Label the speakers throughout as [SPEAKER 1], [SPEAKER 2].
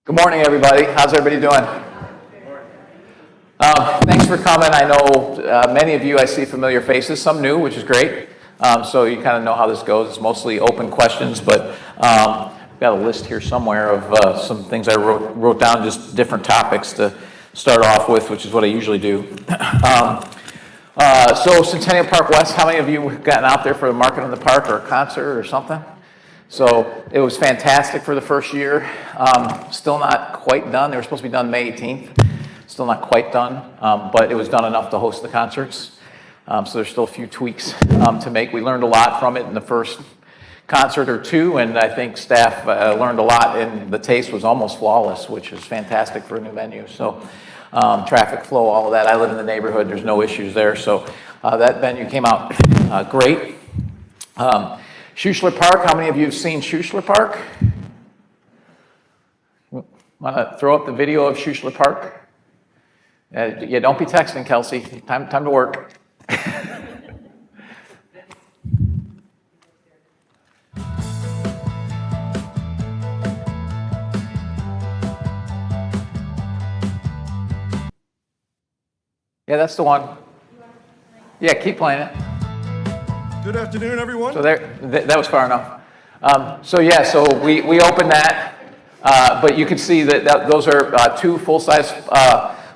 [SPEAKER 1] Good morning, everybody. How's everybody doing? Thanks for coming. I know many of you, I see familiar faces, some new, which is great. So you kind of know how this goes. It's mostly open questions, but I've got a list here somewhere of some things I wrote down, just different topics to start off with, which is what I usually do. So Centennial Park West, how many of you have gotten out there for the Market in the Park or a concert or something? So it was fantastic for the first year. Still not quite done. They were supposed to be done May 18th. Still not quite done, but it was done enough to host the concerts. So there's still a few tweaks to make. We learned a lot from it in the first concert or two, and I think staff learned a lot, and the taste was almost flawless, which is fantastic for a new venue. So traffic flow, all of that. I live in the neighborhood. There's no issues there. So that venue came out great. Shusher Park, how many of you have seen Shusher Park? Want to throw up the video of Shusher Park? Yeah, don't be texting, Kelsey. Time to work. Yeah, that's the one. Yeah, keep playing it.
[SPEAKER 2] Good afternoon, everyone.
[SPEAKER 1] So that was far enough. So we opened that, but you can see that those are two full-size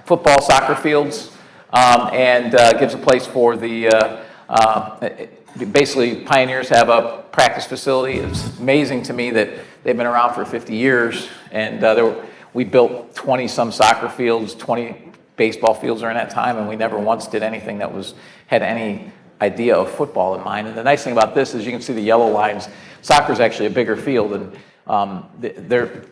[SPEAKER 1] football soccer fields, and gives a place for the, basically Pioneers have a practice facility. It's amazing to me that they've been around for 50 years, and we built 20-some soccer fields, 20 baseball fields during that time, and we never once did anything that had any idea of football in mind. And the nice thing about this is you can see the yellow lines. Soccer is actually a bigger field, and the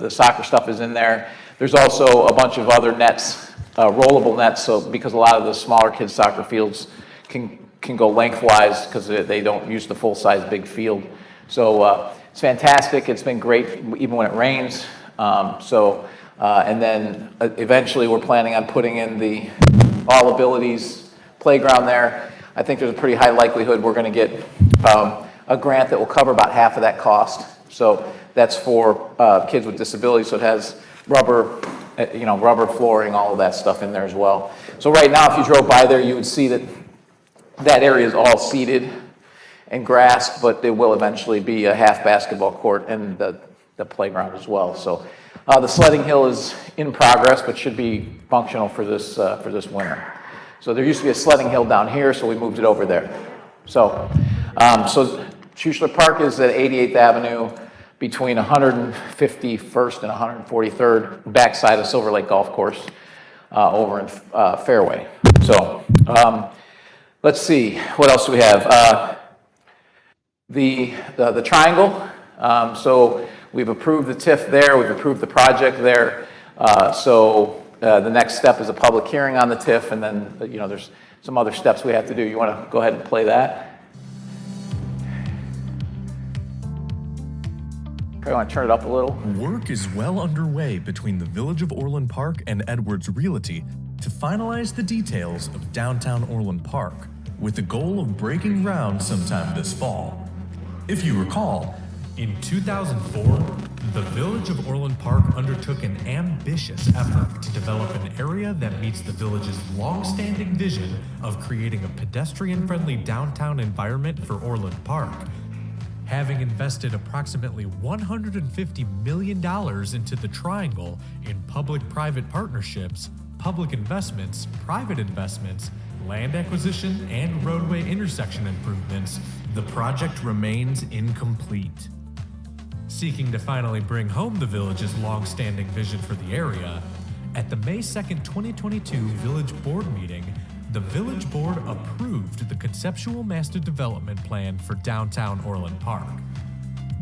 [SPEAKER 1] soccer stuff is in there. There's also a bunch of other nets, rollable nets. So because a lot of the smaller kids' soccer fields can go lengthwise because they don't use the full size big field. So it's fantastic. It's been great even when it rains. And then eventually we're planning on putting in the All Abilities playground there. I think there's a pretty high likelihood we're going to get a grant that will cover about half of that cost. So that's for kids with disabilities. So it has rubber flooring, all of that stuff in there as well. So right now, if you drove by there, you would see that area is all seeded and grassed, but there will eventually be a half basketball court and the playground as well. So the sledding hill is in progress, but should be functional for this winter. So there used to be a sledding hill down here, so we moved it over there. So Shusher Park is at 88th Avenue between 151st and 143rd, backside of Silver Lake Golf Course, over in Fairway. So let's see, what else do we have? The triangle. So we've approved the TIF there. We've approved the project there. The next step is a public hearing on the TIF, and then there's some other steps we have to do. You want to go ahead and play that? Probably want to turn it up a little.
[SPEAKER 3] Work is well underway between the Village of Orland Park and Edwards Realty to finalize the details of downtown Orland Park, with the goal of breaking ground sometime this fall. If you recall, in 2004, the Village of Orland Park undertook an ambitious effort to develop an area that meets the village's long-standing vision of creating a pedestrian-friendly downtown environment for Orland Park. Having invested approximately $150 million into the triangle in public-private partnerships, public investments, private investments, land acquisition, and roadway intersection improvements, the project remains incomplete. Seeking to finally bring home the village's long-standing vision for the area, at the May 2nd, 2022 Village Board meeting, the Village Board approved the conceptual master development plan for downtown Orland Park.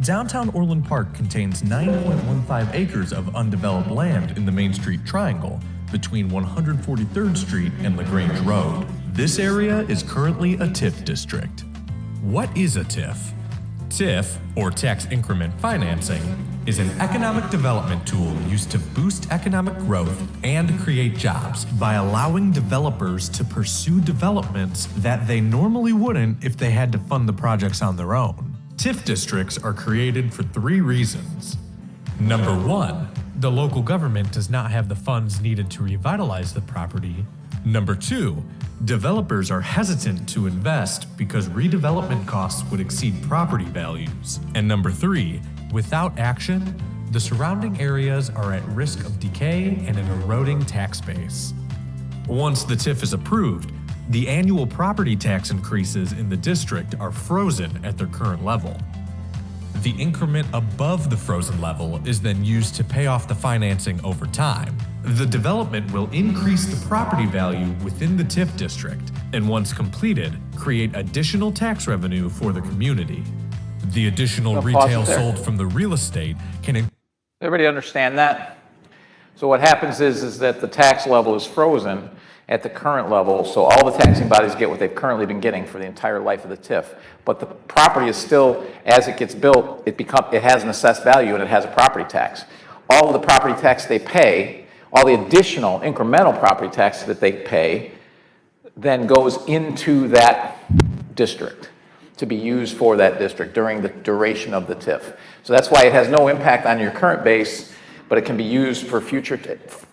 [SPEAKER 3] Downtown Orland Park contains 9.15 acres of undeveloped land in the Main Street Triangle between 143rd Street and LaGrange Road. This area is currently a TIF district. What is a TIF? TIF, or tax increment financing, is an economic development tool used to boost economic growth and create jobs by allowing developers to pursue developments that they normally wouldn't if they had to fund the projects on their own. TIF districts are created for three reasons. Number 1. The local government does not have the funds needed to revitalize the property. Number 2. Developers are hesitant to invest because redevelopment costs would exceed property values. And number 3. Without action, the surrounding areas are at risk of decay and an eroding tax base. Once the TIF is approved, the annual property tax increases in the district are frozen at their current level. The increment above the frozen level is then used to pay off the financing over time. The development will increase the property value within the TIF district, and once completed, create additional tax revenue for the community. The additional
[SPEAKER 1] I'll pause
[SPEAKER 3] retail
[SPEAKER 1] it there.
[SPEAKER 3] sold from the real estate can
[SPEAKER 1] Everybody understand that? So what happens is that the tax level is frozen at the current level, so all the taxing bodies get what they've currently been getting for the entire life of the TIF. But the property is still, as it gets built, it has an assessed value and it has a property tax. All of the property tax they pay, all the additional incremental property tax that they pay, then goes into that district to be used for that district during the duration of the TIF. So that's why it has no impact on your current base, but it can be used for future,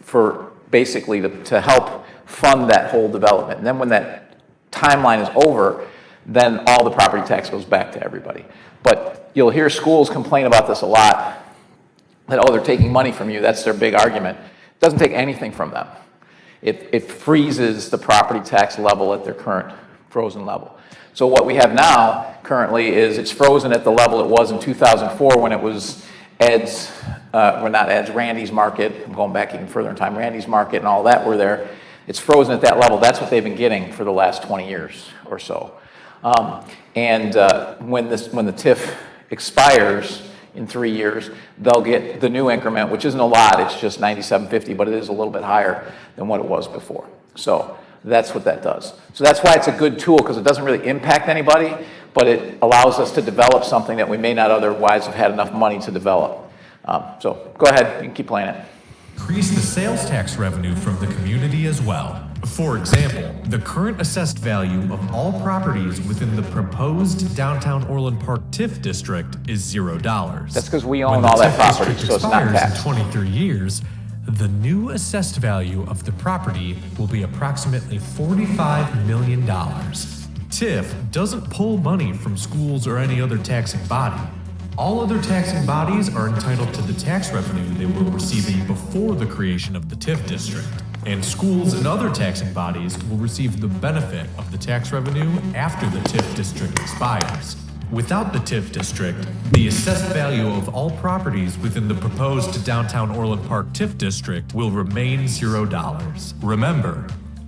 [SPEAKER 1] for basically to help fund that whole development. And then when that timeline is over, then all the property tax goes back to everybody. But you'll hear schools complain about this a lot, that, oh, they're taking money from you. That's their big argument. It doesn't take anything from them. It freezes the property tax level at their current frozen level. So what we have now currently is it's frozen at the level it was in 2004 when it was Ed's, well, not Ed's, Randy's Market. I'm going back even further in time. Randy's Market and all that were there. It's frozen at that level. That's what they've been getting for the last 20 years or so. When the TIF expires in 3 years, they'll get the new increment, which isn't a lot. It's just $97.50, but it is a little bit higher than what it was before. So that's what that does. So that's why it's a good tool, because it doesn't really impact anybody, but it allows us to develop something that we may not otherwise have had enough money to develop. So go ahead, you can keep playing it.
[SPEAKER 3] increase the sales tax revenue from the community as well. For example, the current assessed value of all properties within the proposed downtown Orland Park TIF district is $0.
[SPEAKER 1] That's because we own all that property, so it's not
[SPEAKER 3] in
[SPEAKER 1] taxed.
[SPEAKER 3] 23 years, the new assessed value of the property will be approximately $45 million. TIF doesn't pull money from schools or any other taxing body. All other taxing bodies are entitled to the tax revenue they were receiving before the creation of the TIF district, and schools and other taxing bodies will receive the benefit of the tax revenue after the TIF district expires. Without the TIF district, the assessed value of all properties within the proposed downtown Orland Park TIF district will remain $0. Remember,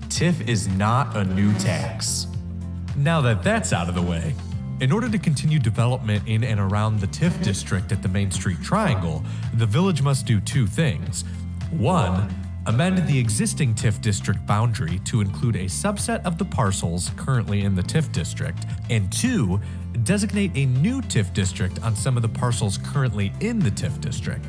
[SPEAKER 3] TIF is not a new tax. Now that that's out of the way, in order to continue development in and around the TIF district at the Main Street Triangle, the village must do two things. One, amend the existing TIF district boundary to include a subset of the parcels currently in the TIF district, and two, designate a new TIF district on some of the parcels currently in the TIF district.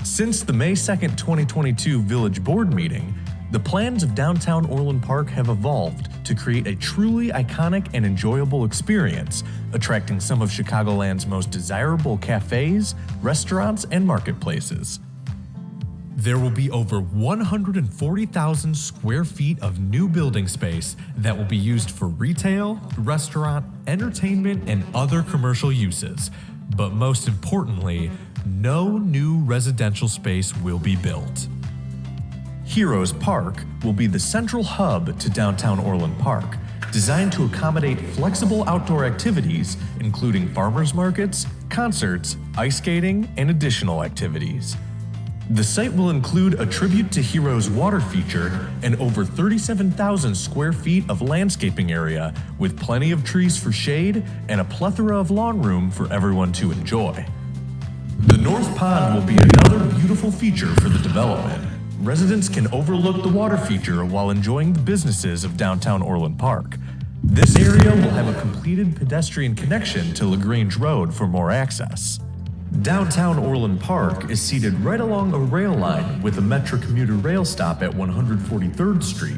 [SPEAKER 3] Since the May 2nd, 2022 Village Board meeting, the plans of downtown Orland Park have evolved to create a truly iconic and enjoyable experience, attracting some of Chicagoland's most desirable cafes, restaurants, and marketplaces. There will be over 140,000 square feet of new building space that will be used for retail, restaurant, entertainment, and other commercial uses. But most importantly, no new residential space will be built. Heroes Park will be the central hub to downtown Orland Park, designed to accommodate flexible outdoor activities, including farmers markets, concerts, ice skating, and additional activities. The site will include a tribute to Heroes water feature and over 37,000 square feet of landscaping area, with plenty of trees for shade and a plethora of lawn room for everyone to enjoy. The North Pond will be another beautiful feature for the development. Residents can overlook the water feature while enjoying the businesses of downtown Orland Park. This area will have a completed pedestrian connection to LaGrange Road for more access. Downtown Orland Park is seated right along a rail line with a Metro commuter rail stop at 143rd Street.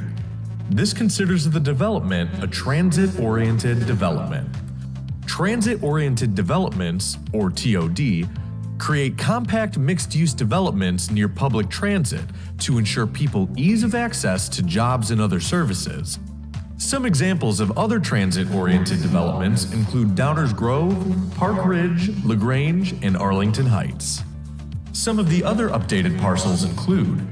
[SPEAKER 3] This considers the development a transit-oriented development. Transit-oriented developments, or TOD, Create compact mixed-use developments near public transit to ensure people ease of access to jobs and other services. Some examples of other transit-oriented developments include Downers Grove, Park Ridge, LaGrange, and Arlington Heights. Some of the other updated parcels include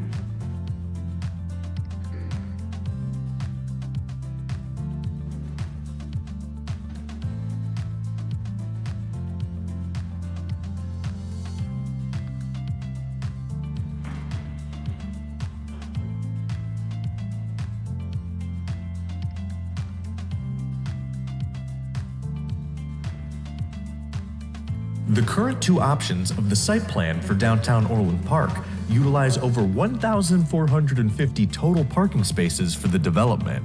[SPEAKER 3] the current two options of the site plan for downtown Orland Park utilize over 1,450 total parking spaces for the development.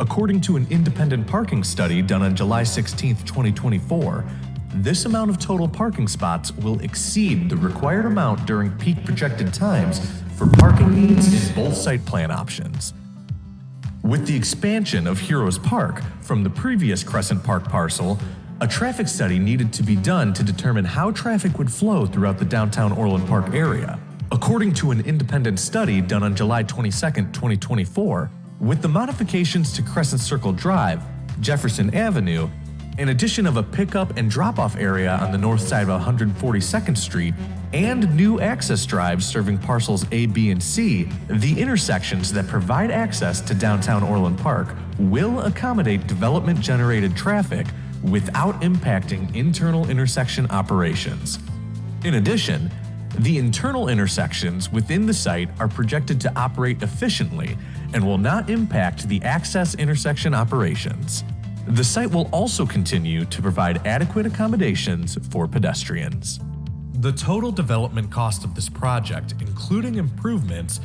[SPEAKER 3] According to an independent parking study done on July 16, 2024, this amount of total parking spots will exceed the required amount during peak projected times for parking needs in both site plan options. With the expansion of Heroes Park from the previous Crescent Park parcel, a traffic study needed to be done to determine how traffic would flow throughout the downtown Orland Park area. According to an independent study done on July 22, 2024, with the modifications to Crescent Circle Drive, Jefferson Avenue, an addition of a pickup and drop-off area on the north side of 142nd Street, and new access drives serving parcels A, B, and C, the intersections that provide access to downtown Orland Park will accommodate development-generated traffic without impacting internal intersection operations. In addition, the internal intersections within the site are projected to operate efficiently and will not impact the access intersection operations. The site will also continue to provide adequate accommodations for pedestrians. The total development cost of this project, including improvements,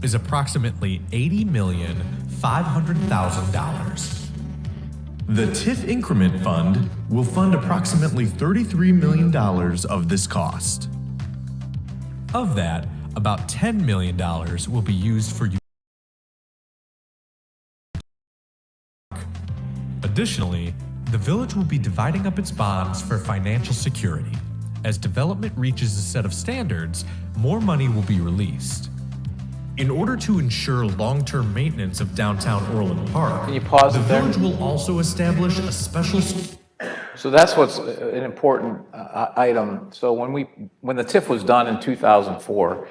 [SPEAKER 3] is approximately $80,500,000. The TIF Increment Fund will fund approximately $33 million of this cost. Of that, about $10 million will be used for Additionally, the village will be dividing up its bonds for financial security. As development reaches a set of standards, more money will be released. In order to ensure long-term maintenance of downtown Orland Park,
[SPEAKER 1] Can you pause
[SPEAKER 3] the
[SPEAKER 1] it there?
[SPEAKER 3] village will also establish a special...
[SPEAKER 1] So that's what's an important item. So when the TIF was done in 2004,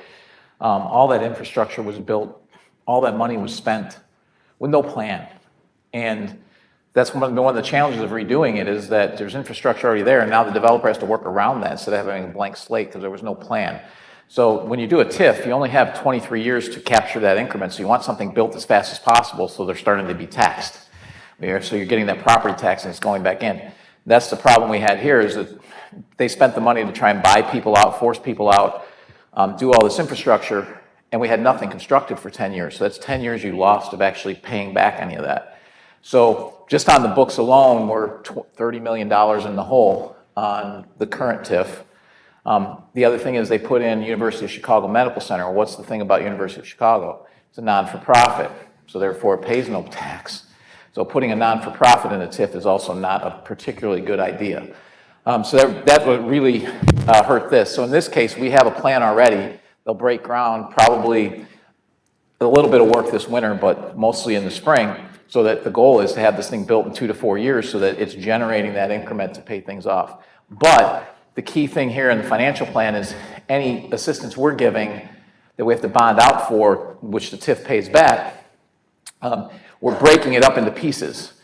[SPEAKER 1] all that infrastructure was built, all that money was spent with no plan. And that's one of the challenges of redoing it, is that there's infrastructure already there, and now the developer has to work around that instead of having a blank slate because there was no plan. So when you do a TIF, you only have 23 years to capture that increment. So you want something built as fast as possible, so they're starting to be taxed. So you're getting that property tax and it's going back in. That's the problem we had here, is that they spent the money to try and buy people out, force people out, do all this infrastructure, and we had nothing constructed for 10 years. So that's 10 years you lost of actually paying back any of that. So just on the books alone, we're $30 million in the hole on the current TIF. The other thing is they put in University of Chicago Medical Center. Well, what's the thing about University of Chicago? It's a non-for-profit, so therefore it pays no tax. So putting a non-for-profit in a TIF is also not a particularly good idea. So that would really hurt this. So in this case, we have a plan already. They'll break ground, probably a little bit of work this winter, but mostly in the spring, so that the goal is to have this thing built in 2 to 4 years so that it's generating that increment to pay things off. But the key thing here in the financial plan is any assistance we're giving that we have to bond out for, which the TIF pays back, we're breaking it up into pieces.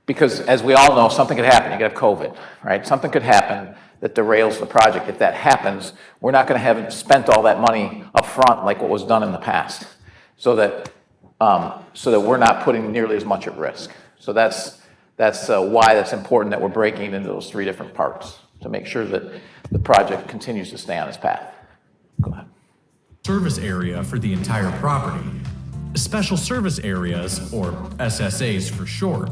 [SPEAKER 1] Because as we all know, something could happen. You could have COVID, right? Something could happen that derails the project. If that happens, we're not going to have spent all that money up front like what was done in the past, so that we're not putting nearly as much at risk. So that's why that's important that we're breaking it into those 3 different parts, to make sure that the project continues to stay on its path. Go ahead.
[SPEAKER 3] Service area for the entire property. Special service areas, or SSAs for short,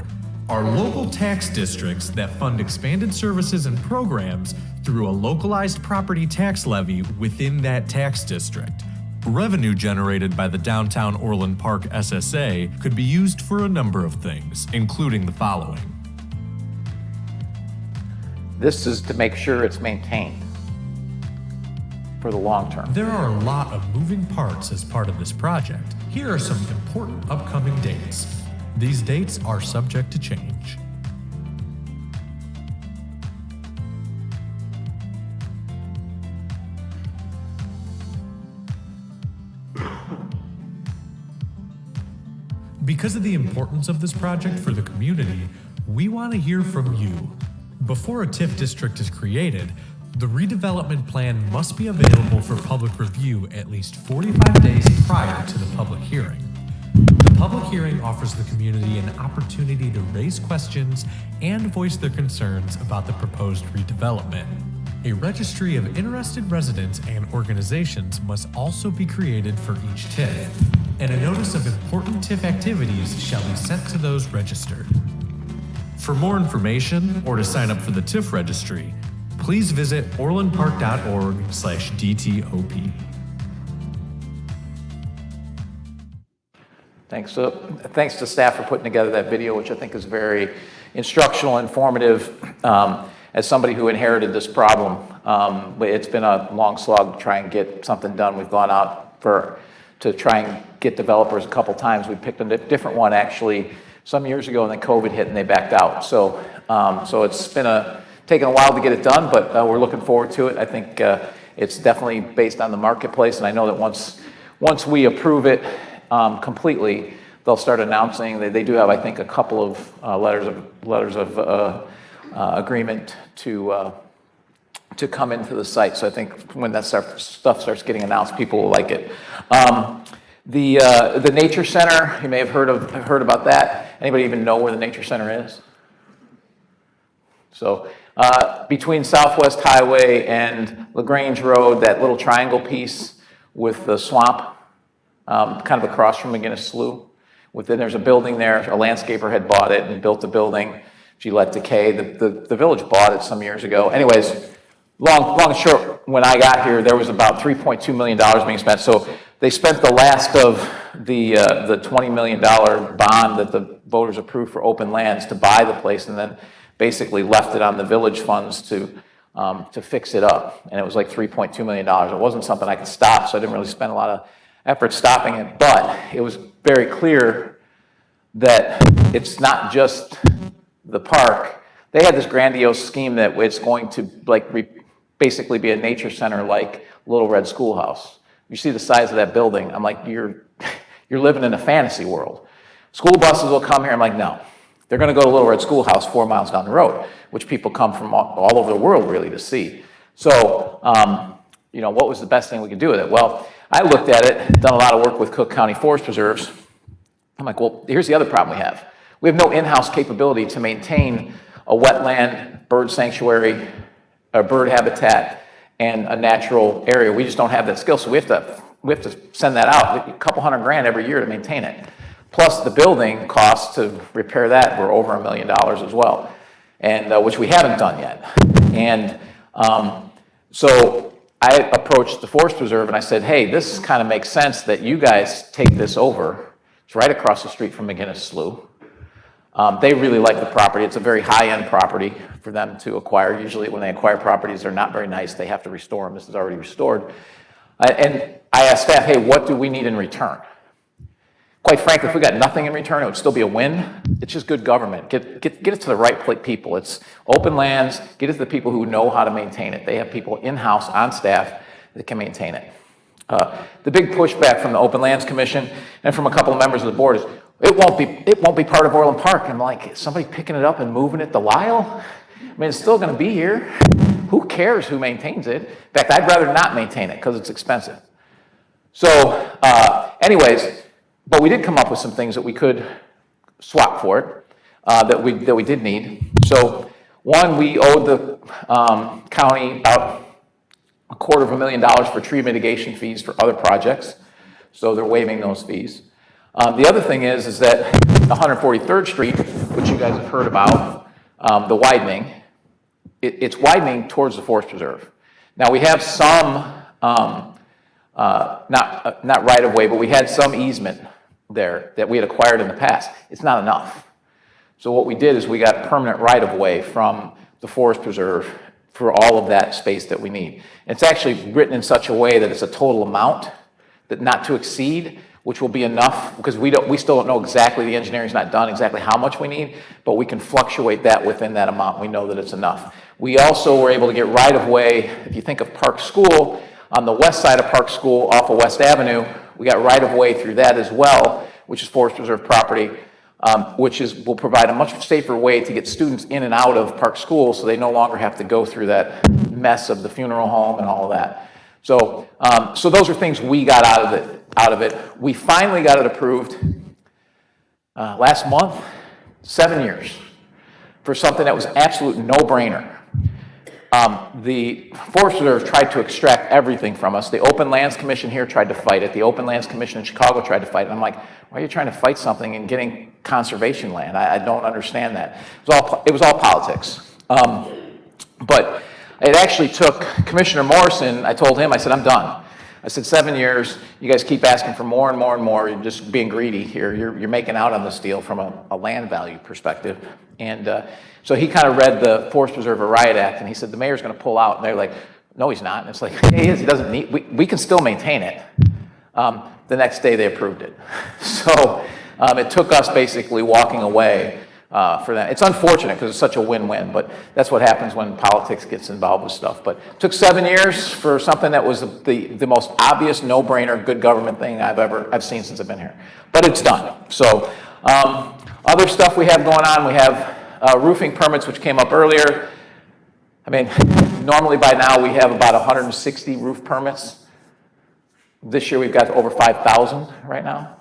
[SPEAKER 3] are local tax districts that fund expanded services and programs through a localized property tax levy within that tax district. Revenue generated by the Downtown Orland Park SSA could be used for a number of things, including the following.
[SPEAKER 1] This is to make sure it's maintained. for the long term.
[SPEAKER 3] There are a lot of moving parts as part of this project. Here are some important upcoming dates. These dates are subject to change. Because of the importance of this project for the community, we want to hear from you. Before a TIF district is created, the redevelopment plan must be available for public review at least 45 days prior to the public hearing. The public hearing offers the community an opportunity to raise questions and voice their concerns about the proposed redevelopment. A registry of interested residents and organizations must also be created for each TIF, and a notice of important TIF activities shall be sent to those registered. For more information or to sign up for the TIF registry, please visit orlandpark.org/DTOP.
[SPEAKER 1] Thanks to staff for putting together that video, which I think is very instructional, informative. As somebody who inherited this problem, it's been a long slog to try and get something done. We've gone out to try and get developers a couple times. We picked a different one actually some years ago, and then COVID hit and they backed out. So it's been taken a while to get it done, but we're looking forward to it. I think it's definitely based on the marketplace, and I know that once we approve it completely, they'll start announcing. They do have, I think, a couple of letters of agreement to come into the site. So I think when that stuff starts getting announced, people will like it. The Nature Center, you may have heard about that. Anybody even know where the Nature Center is? So between Southwest Highway and LaGrange Road, that little triangle piece with the swamp, kind of across from McGinnis Slough. Then there's a building there. A landscaper had bought it and built the building. Gillette Decay. The village bought it some years ago. Anyways, long and short, when I got here, there was about $3.2 million being spent. So they spent the last of the $20 million bond that the voters approved for open lands to buy the place, and then basically left it on the village funds to fix it up. And it was like $3.2 million. It wasn't something I could stop, so I didn't really spend a lot of effort stopping it. But it was very clear that it's not just the park. They had this grandiose scheme that it's going to basically be a nature center like Little Red Schoolhouse. You see the size of that building. I'm like, you're living in a fantasy world. School buses will come here. I'm like, no. They're going to go to Little Red Schoolhouse 4 miles down the road, which people come from all over the world really to see. So, what was the best thing we could do with it? Well, I looked at it, done a lot of work with Cook County Forest Preserves. I'm like, well, here's the other problem we have. We have no in-house capability to maintain a wetland, bird sanctuary, a bird habitat, and a natural area. We just don't have that skill, so we have to send that out. A couple $100,000 every year to maintain it. Plus the building costs to repair that were over $1 million as well, and which we haven't done yet. And so I approached the Forest Preserve and I said, hey, this kind of makes sense that you guys take this over. It's right across the street from McGinnis Slough. They really like the property. It's a very high-end property for them to acquire. Usually when they acquire properties, they're not very nice. They have to restore them. This is already restored. And I asked staff, hey, what do we need in return? Quite frankly, if we got nothing in return, it would still be a win. It's just good government. Get it to the right people. It's open lands. Get it to the people who know how to maintain it. They have people in-house on staff that can maintain it. The big pushback from the Open Lands Commission and from a couple of members of the board is, it won't be part of Orland Park. I'm like, is somebody picking it up and moving it to Lyle? I mean, it's still going to be here. Who cares who maintains it? In fact, I'd rather not maintain it because it's expensive. So, anyways, but we did come up with some things that we could swap for it, that we did need. So, one, we owed the county about $250,000 for tree mitigation fees for other projects. So they're waiving those fees. The other thing is that 143rd Street, which you guys have heard about, the widening, it's widening towards the Forest Preserve. Now we have some, not right of way, but we had some easement there that we had acquired in the past. It's not enough. So what we did is we got permanent right of way from the Forest Preserve for all of that space that we need. It's actually written in such a way that it's a total amount that not to exceed, which will be enough, because we still don't know exactly, the engineering's not done exactly how much we need, but we can fluctuate that within that amount. We know that it's enough. We also were able to get right of way, if you think of Park School, on the west side of Park School off of West Avenue, we got right of way through that as well, which is Forest Preserve property, will provide a much safer way to get students in and out of Park School so they no longer have to go through that mess of the funeral home and all of that. So, so those are things we got out of it. We finally got it approved last month, 7 years, for something that was an absolute no-brainer. The Forest Preserve tried to extract everything from us. The Open Lands Commission here tried to fight it. The Open Lands Commission in Chicago tried to fight it. I'm like, why are you trying to fight something and getting conservation land? I don't understand that. It was all politics. But it actually took Commissioner Morrison, I told him, I said, I'm done. I said, 7 years, you guys keep asking for more and more and more. You're just being greedy here. You're making out on this deal from a land value perspective. And so he kind of read the Forest Preserve Riot Act, and he said, the mayor's going to pull out. And they're like, no, he's not. And it's like, yeah, he is. He doesn't need, we can still maintain it. The next day they approved it. So it took us basically walking away for that. It's unfortunate because it's such a win-win, but that's what happens when politics gets involved with stuff. But it took 7 years for something that was the most obvious no-brainer good government thing I've seen since I've been here. But it's done. So other stuff we have going on, we have roofing permits, which came up earlier. I mean, normally by now we have about 160 roof permits. This year we've got over 5,000 right now.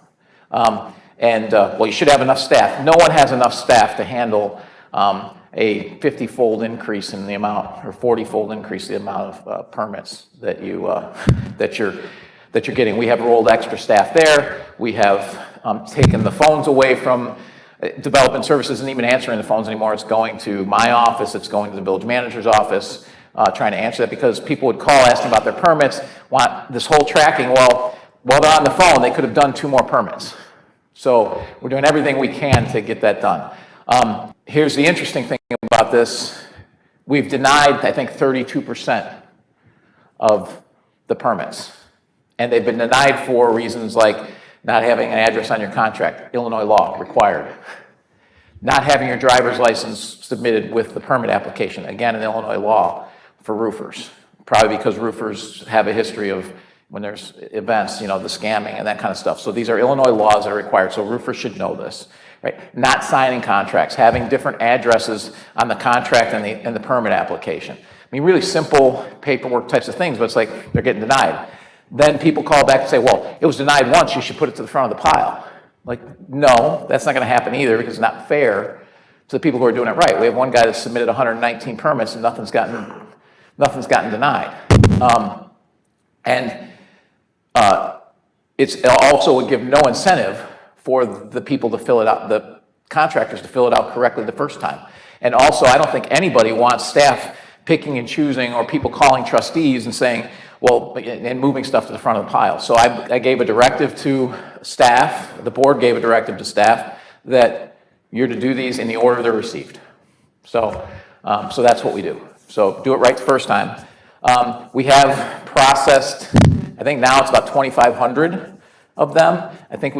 [SPEAKER 1] Well, you should have enough staff. No one has enough staff to handle a 50-fold increase in the amount, or 40-fold increase in the amount of permits that you're getting. We have rolled extra staff there. We have taken the phones away from development services, isn't even answering the phones anymore. It's going to my office. It's going to the village manager's office, trying to answer that, because people would call asking about their permits, want this whole tracking. Well, while they're on the phone, they could have done 2 more permits. So we're doing everything we can to get that done. Here's the interesting thing about this. We've denied, I think, 32% of the permits. And they've been denied for reasons like not having an address on your contract, Illinois law required. Not having your driver's license submitted with the permit application, again, an Illinois law for roofers. Probably because roofers have a history of, when there's events, the scamming and that kind of stuff. So these are Illinois laws that are required, so roofers should know this, right? Not signing contracts, having different addresses on the contract and the permit application. I mean, really simple paperwork types of things, but it's like they're getting denied. Then people call back and say, well, it was denied once, you should put it to the front of the pile. Like, no, that's not gonna happen either, because it's not fair to the people who are doing it right. We have one guy that submitted 119 permits and nothing's gotten denied. It's also would give no incentive for the people to fill it out, the contractors to fill it out correctly the first time. And also, I don't think anybody wants staff picking and choosing, or people calling trustees and saying, well, and moving stuff to the front of the pile. So I gave a directive to staff, the board gave a directive to staff, that you're to do these in the order they're received. So, so that's what we do. So do it right the first time. We have processed, I think now it's about 2,500 of them. I think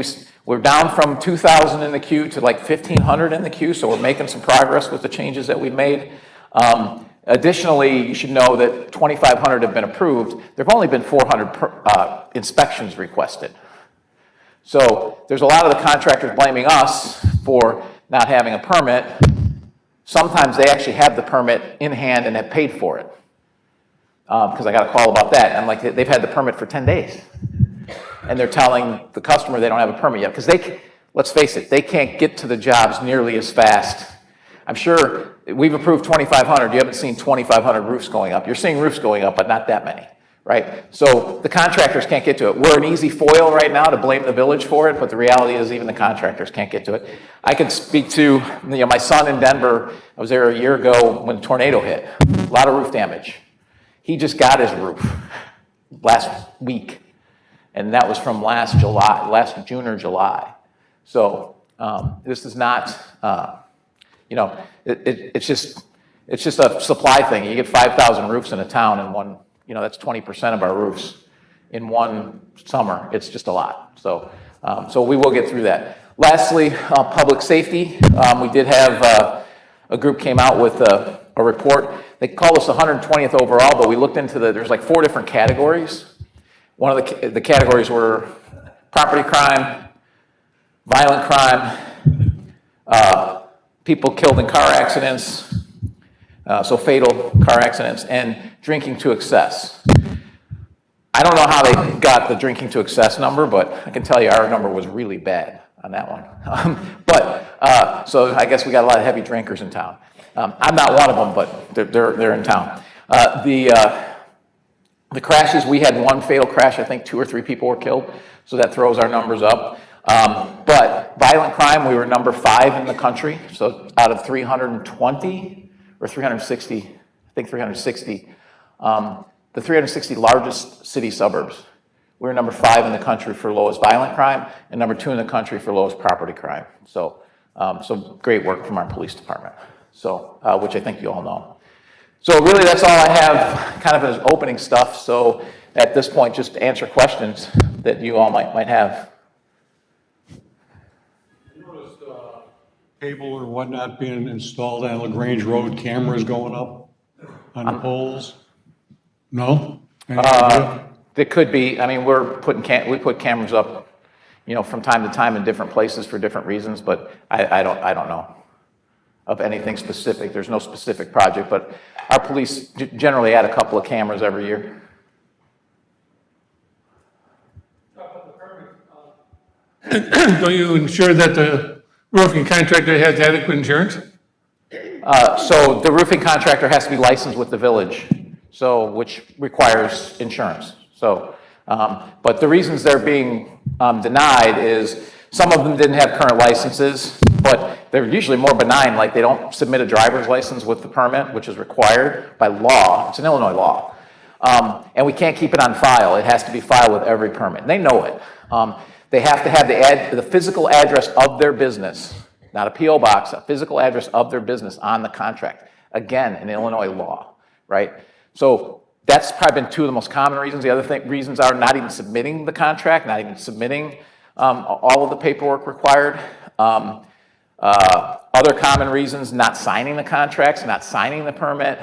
[SPEAKER 1] we're down from 2,000 in the queue to like 1,500 in the queue, so we're making some progress with the changes that we've made. Additionally, you should know that 2,500 have been approved. There have only been 400 inspections requested. So there's a lot of the contractors blaming us for not having a permit. Sometimes they actually have the permit in hand and have paid for it. Because I got a call about that. And I'm like, they've had the permit for 10 days. And they're telling the customer they don't have a permit yet. Because let's face it, they can't get to the jobs nearly as fast. I'm sure we've approved 2,500. You haven't seen 2,500 roofs going up. You're seeing roofs going up, but not that many, right? So the contractors can't get to it. We're an easy foil right now to blame the village for it, but the reality is even the contractors can't get to it. I can speak to my son in Denver. I was there a year ago when the tornado hit. A lot of roof damage. He just got his roof last week, and that was from last June or July. So this is not, it's just, it's just a supply thing. You get 5,000 roofs in a town and one, that's 20% of our roofs in one summer. It's just a lot. So we will get through that. Lastly, public safety. We did have a group came out with a report. They called us 120th overall, but we looked into there's like 4 different categories. One of the categories were property crime, violent crime, people killed in car accidents, so fatal car accidents, and drinking to excess. I don't know how they got the drinking to excess number, but I can tell you our number was really bad on that one. So I guess we got a lot of heavy drinkers in town. I'm not one of them, but they're in town. The crashes, we had 1 fatal crash. I think 2 or 3 people were killed, so that throws our numbers up. But violent crime, we were number 5 in the country. So out of 320 or 360, I think 360, the 360 largest city suburbs, we were number 5 in the country for lowest violent crime and number 2 in the country for lowest property crime. So great work from our police department. So which I think you all know. So really, that's all I have kind of as opening stuff. So at this point, just answer questions that you all might have.
[SPEAKER 4] You noticed cable or whatnot being installed on LaGrange Road, cameras going up on the poles? No? Any idea?
[SPEAKER 1] It could be. I mean, we put cameras up, from time to time in different places for different reasons. But I don't know of anything specific. There's no specific project, but our police generally add a couple of cameras every year.
[SPEAKER 5] Don't you ensure that the roofing contractor has adequate insurance?
[SPEAKER 1] So the roofing contractor has to be licensed with the village, which requires insurance. But the reasons they're being denied is some of them didn't have current licenses, but they're usually more benign, like they don't submit a driver's license with the permit, which is required by law. It's an Illinois law. And we can't keep it on file. It has to be filed with every permit. They know it. They have to have the physical address of their business, not a P.O. box, a physical address of their business on the contract. Again, an Illinois law, right? So that's probably been 2 of the most common reasons. The other reasons are not even submitting the contract, not even submitting all of the paperwork required. Other common reasons, not signing the contracts, not signing the permit.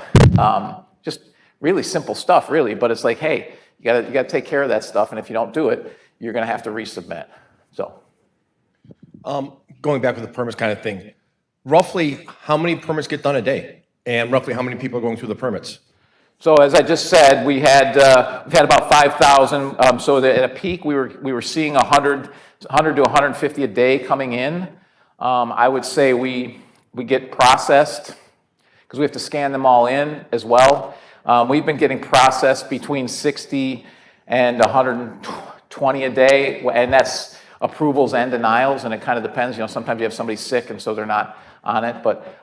[SPEAKER 1] Just really simple stuff, really. But it's like, hey, you gotta take care of that stuff, and if you don't do it, you're gonna have to resubmit. So,
[SPEAKER 6] Going back with the permits kind of thing, roughly how many permits get done a day, and roughly how many people are going through the permits?
[SPEAKER 1] So as I just said, we've had about 5,000. So that at a peak, we were seeing 100 to 150 a day coming in. I would say we get processed because we have to scan them all in as well. We've been getting processed between 60 and 120 a day, and that's approvals and denials, and it kind of depends. Sometimes you have somebody sick, and so they're not on it. But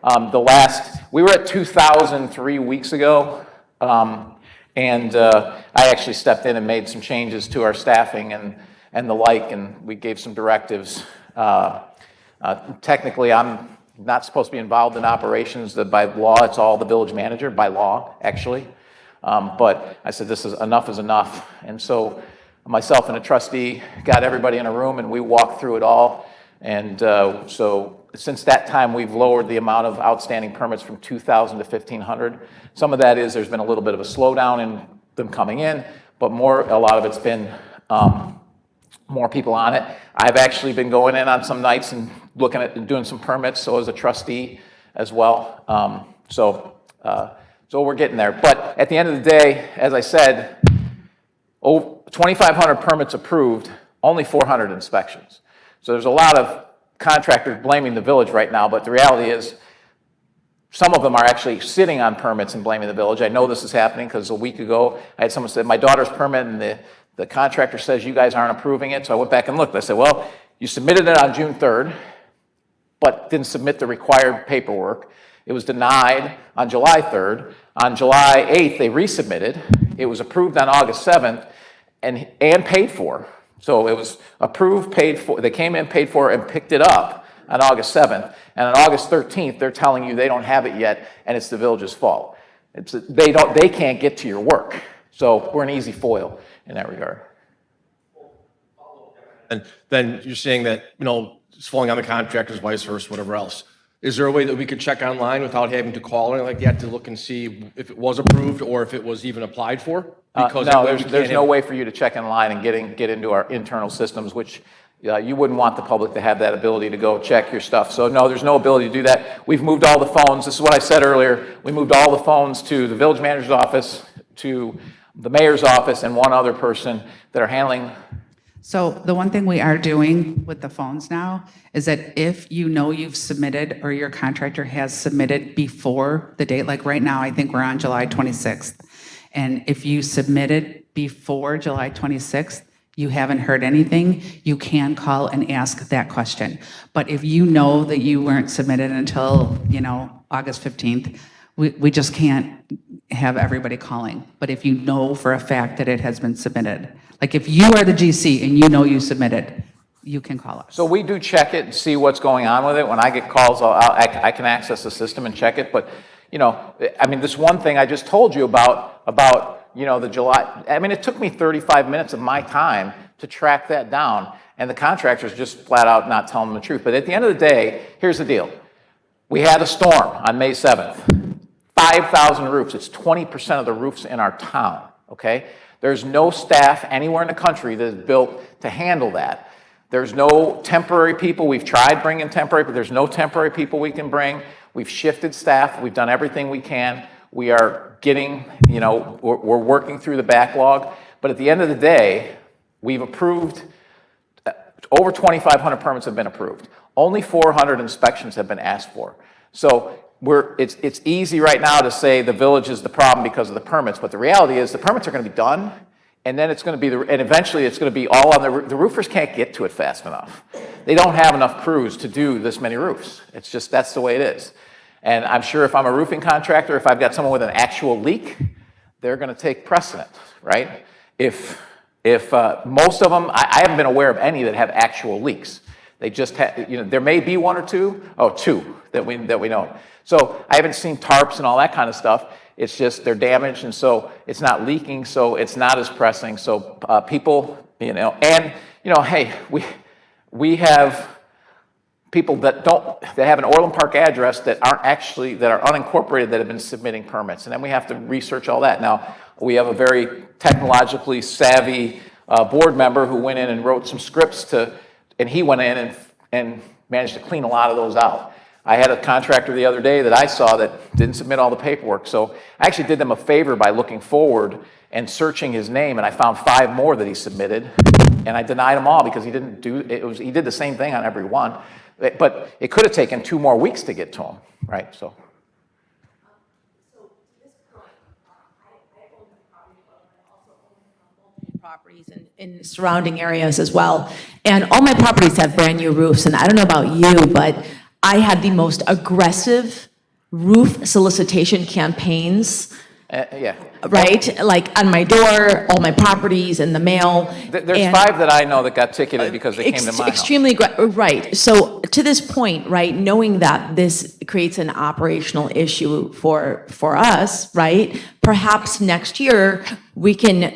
[SPEAKER 1] we were at 2,000 3 weeks ago. And I actually stepped in and made some changes to our staffing and the like, and we gave some directives. Technically, I'm not supposed to be involved in operations. By law, it's all the village manager, by law, actually. But I said, enough is enough. And so myself and a trustee got everybody in a room, and we walked through it all. And so since that time, we've lowered the amount of outstanding permits from 2,000 to 1,500. Some of that is there's been a little bit of a slowdown in them coming in, but a lot of it's been more people on it. I've actually been going in on some nights and looking at and doing some permits, so as a trustee as well. So we're getting there. But at the end of the day, as I said, 2,500 permits approved, only 400 inspections. So there's a lot of contractors blaming the village right now, but the reality is some of them are actually sitting on permits and blaming the village. I know this is happening because a week ago I had someone say, my daughter's permit, and the contractor says you guys aren't approving it. So I went back and looked. I said, well, you submitted it on June 3rd, but didn't submit the required paperwork. It was denied on July 3rd. On July 8th, they resubmitted. It was approved on August 7th and paid for. So it was approved, paid for. They came in, paid for, and picked it up on August 7th, and on August 13th, they're telling you they don't have it yet, and it's the village's fault. They can't get to your work. So we're an easy foil in that regard.
[SPEAKER 6] And then you're saying that, it's falling on the contractors, vice versa, whatever else. Is there a way that we could check online without having to call or anything like that to look and see if it was approved or if it was even applied for? Because that
[SPEAKER 1] No,
[SPEAKER 6] way we
[SPEAKER 1] there's
[SPEAKER 6] can't
[SPEAKER 1] no
[SPEAKER 6] have-
[SPEAKER 1] way for you to check in line and get into our internal systems, which you wouldn't want the public to have that ability to go check your stuff. So no, there's no ability to do that. We've moved all the phones. This is what I said earlier. We moved all the phones to the village manager's office, to the mayor's office, and one other person that are handling.
[SPEAKER 7] So the one thing we are doing with the phones now is that if you know you've submitted or your contractor has submitted before the date, like right now, I think we're on July 26th. And if you submitted before July 26th, you haven't heard anything, you can call and ask that question. But if you know that you weren't submitted until, August 15th, we just can't have everybody calling. But if you know for a fact that it has been submitted, like if you are the GC and you know you submitted, you can call us.
[SPEAKER 1] So we do check it and see what's going on with it. When I get calls, I can access the system and check it. But, this one thing I just told you about, the July, it took me 35 minutes of my time to track that down. And the contractor's just flat out not telling them the truth. But at the end of the day, here's the deal. We had a storm on May 7th. 5,000 roofs. It's 20% of the roofs in our town, okay? There's no staff anywhere in the country that is built to handle that. There's no temporary people. We've tried bringing temporary, but there's no temporary people we can bring. We've shifted staff. We've done everything we can. We are getting, we're working through the backlog. But at the end of the day, we've approved, over 2,500 permits have been approved. Only 400 inspections have been asked for. So it's easy right now to say the village is the problem because of the permits, but the reality is the permits are going to be done, and then it's going to be, and eventually it's going to be all on the roofers can't get to it fast enough. They don't have enough crews to do this many roofs. It's just, that's the way it is. And I'm sure if I'm a roofing contractor, if I've got someone with an actual leak, they're going to take precedent, right? If most of them, I haven't been aware of any that have actual leaks. They just have, there may be one or two that we know. So I haven't seen tarps and all that kind of stuff. It's just they're damaged, and so it's not leaking, so it's not as pressing. So people, hey, we have people that have an Orland Park address that are unincorporated that have been submitting permits, and then we have to research all that. Now we have a very technologically savvy board member who went in and wrote some scripts and he went in and managed to clean a lot of those out. I had a contractor the other day that I saw that didn't submit all the paperwork. So I actually did them a favor by looking forward and searching his name, and I found 5 more that he submitted, and I denied them all because he didn't do it. He did the same thing on every one, but it could have taken 2 more weeks to get to him, right? So.
[SPEAKER 8] Properties in surrounding areas as well. And all my properties have brand new roofs, and I don't know about you, but I had the most aggressive roof solicitation campaigns,
[SPEAKER 1] Yeah.
[SPEAKER 8] right? Like on my door, all my properties in the mail.
[SPEAKER 1] There's
[SPEAKER 8] And
[SPEAKER 1] 5 that I know that got ticketed because they came to my house.
[SPEAKER 8] Extremely, right. So to this point, right, knowing that this creates an operational issue for us, right? Perhaps next year, we can,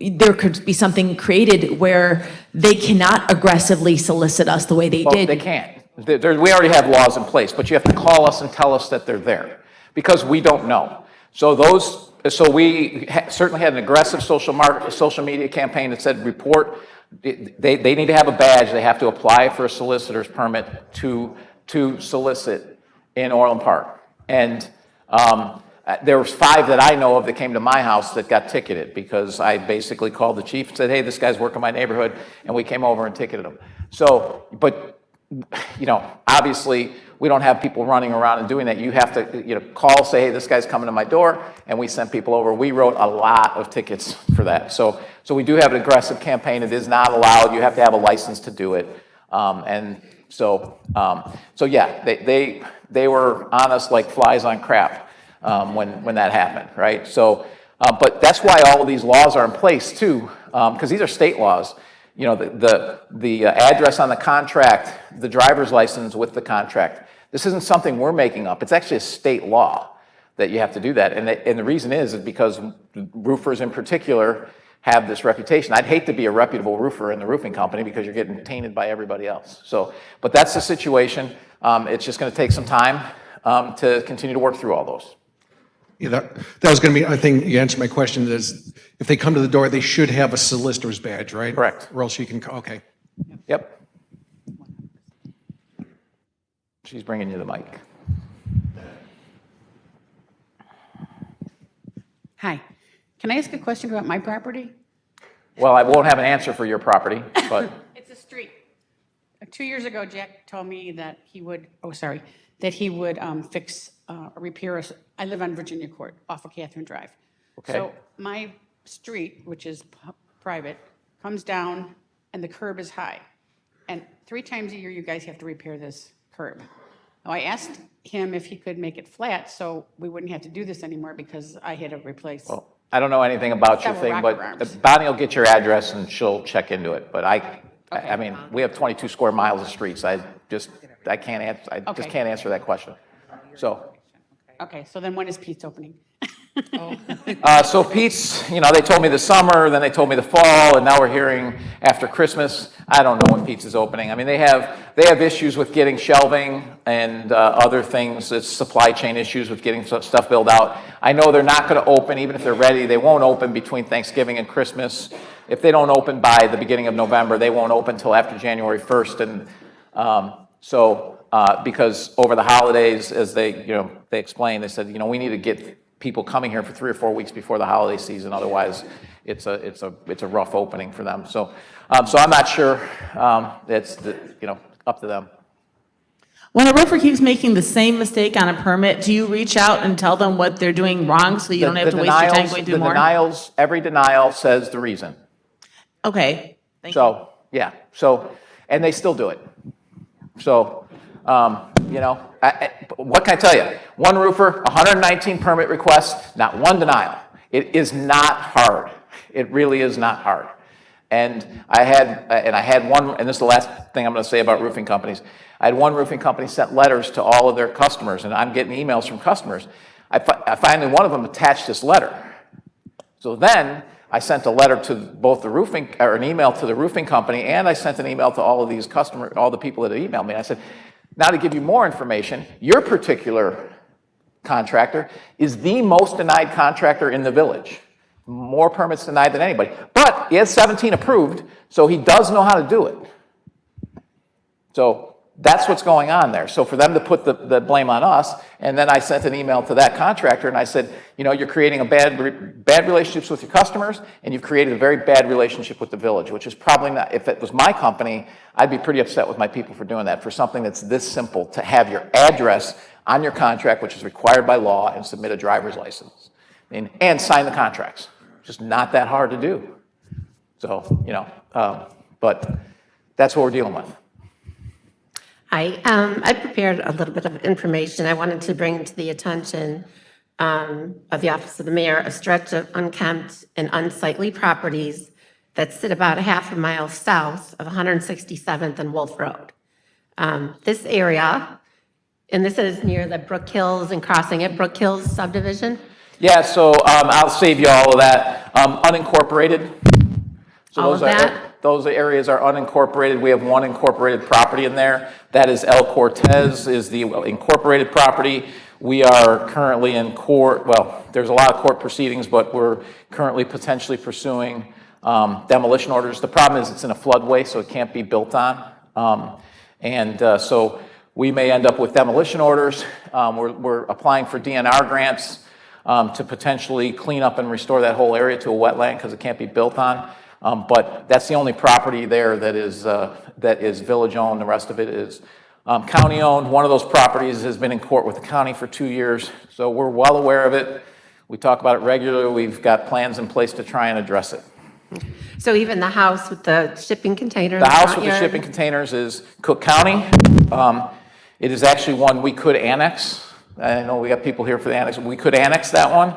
[SPEAKER 8] there could be something created where they cannot aggressively solicit us the way they
[SPEAKER 1] Well,
[SPEAKER 8] did.
[SPEAKER 1] they can't. We already have laws in place, but you have to call us and tell us that they're there because we don't know. So we certainly had an aggressive social media campaign that said report. They need to have a badge. They have to apply for a solicitor's permit to solicit in Orland Park. And there was 5 that I know of that came to my house that got ticketed because I basically called the chief and said, hey, this guy's working in my neighborhood, and we came over and ticketed him. So, but obviously we don't have people running around and doing that. You have to, call, say, hey, this guy's coming to my door, and we send people over. We wrote a lot of tickets for that. So we do have an aggressive campaign. It is not allowed. You have to have a license to do it. So yeah, they were on us like flies on crap when that happened, right? So, but that's why all of these laws are in place too, because these are state laws. you know, the address on the contract, the driver's license with the contract. This isn't something we're making up. It's actually a state law that you have to do that. And the reason is because roofers in particular have this reputation. I'd hate to be a reputable roofer in the roofing company because you're getting tainted by everybody else. So, but that's the situation. It's just going to take some time to continue to work through all those.
[SPEAKER 2] Yeah, that was going to be, I think you answered my question, is if they come to the door, they should have a solicitor's badge, right?
[SPEAKER 1] Correct.
[SPEAKER 2] Or else you can, okay.
[SPEAKER 1] Yep. She's bringing you the mic.
[SPEAKER 9] Hi. Can I ask a question about my property?
[SPEAKER 1] Well, I won't have an answer for your property, but
[SPEAKER 9] It's a street. 2 years ago, Jack told me that he would, that he would fix, repair, I live on Virginia Court off of Catherine Drive.
[SPEAKER 1] Okay.
[SPEAKER 9] So my street, which is private, comes down and the curb is high. And 3 times a year, you guys have to repair this curb. Now, I asked him if he could make it flat so we wouldn't have to do this anymore because I had to replace.
[SPEAKER 1] well, I don't know anything about your
[SPEAKER 9] Several
[SPEAKER 1] thing,
[SPEAKER 9] rocker
[SPEAKER 1] but
[SPEAKER 9] arms.
[SPEAKER 1] Bonnie will get your address and she'll check into it. But I mean, we have 22 square miles of streets. I just can't answer that question. So,
[SPEAKER 9] Okay, so then when is Pete's opening?
[SPEAKER 1] so Pete's, you know, they told me the summer, then they told me the fall, and now we're hearing after Christmas. I don't know when Pete's is opening. I mean, they have issues with getting shelving and other things. It's supply chain issues with getting stuff built out. I know they're not going to open, even if they're ready. They won't open between Thanksgiving and Christmas. If they don't open by the beginning of November, they won't open until after January 1st. And because over the holidays, as they explained, they said, you know, we need to get people coming here for 3 or 4 weeks before the holiday season. Otherwise, it's a rough opening for them. So I'm not sure. It's up to them.
[SPEAKER 10] When a roofer keeps making the same mistake on a permit, do you reach out and tell them what they're doing wrong so you don't have to waste your time going through more?
[SPEAKER 1] Every denial says the reason.
[SPEAKER 10] Okay, thank you.
[SPEAKER 1] So, yeah, and they still do it. So, what can I tell you? One roofer, 119 permit requests, not one denial. It is not hard. It really is not hard. And I had one, and this is the last thing I'm going to say about roofing companies. I had one roofing company sent letters to all of their customers, and I'm getting emails from customers. I finally, one of them attached this letter. So then I sent a letter to both an email to the roofing company, and I sent an email to all of these customers, all the people that had emailed me. I said, now to give you more information, your particular contractor is the most denied contractor in the village. More permits denied than anybody. But he has 17 approved, so he does know how to do it. So that's what's going on there. So for them to put the blame on us, and then I sent an email to that contractor and I said, you know, you're creating a bad relationships with your customers, and you've created a very bad relationship with the village, which is probably not, if it was my company, I'd be pretty upset with my people for doing that, for something that's this simple, to have your address on your contract, which is required by law, and submit a driver's license, and sign the contracts. Just not that hard to do. So, but that's what we're dealing with.
[SPEAKER 11] Hi, I prepared a little bit of information I wanted to bring to the attention of the Office of the Mayor, a stretch of unkempt and unsightly properties that sit about a half a mile south of 167th and Wolf Road. This area, and this is near the Brook Hills and crossing at Brook Hills subdivision.
[SPEAKER 1] Yeah, so I'll save you all of that. Unincorporated. So
[SPEAKER 11] All of that?
[SPEAKER 1] Those areas are unincorporated. We have one incorporated property in there. That is El Cortez, is the incorporated property. We are currently in court. Well, there's a lot of court proceedings, but we're currently potentially pursuing demolition orders. The problem is it's in a floodway, so it can't be built on. So we may end up with demolition orders. We're applying for DNR grants to potentially clean up and restore that whole area to a wetland because it can't be built on. But that's the only property there that is village-owned. The rest of it is county-owned. One of those properties has been in court with the county for 2 years, so we're well aware of it. We talk about it regularly. We've got plans in place to try and address it.
[SPEAKER 11] So even the house with the shipping containers?
[SPEAKER 1] The house with the shipping containers is Cook County. It is actually one we could annex. I know we got people here for the annex. We could annex that one.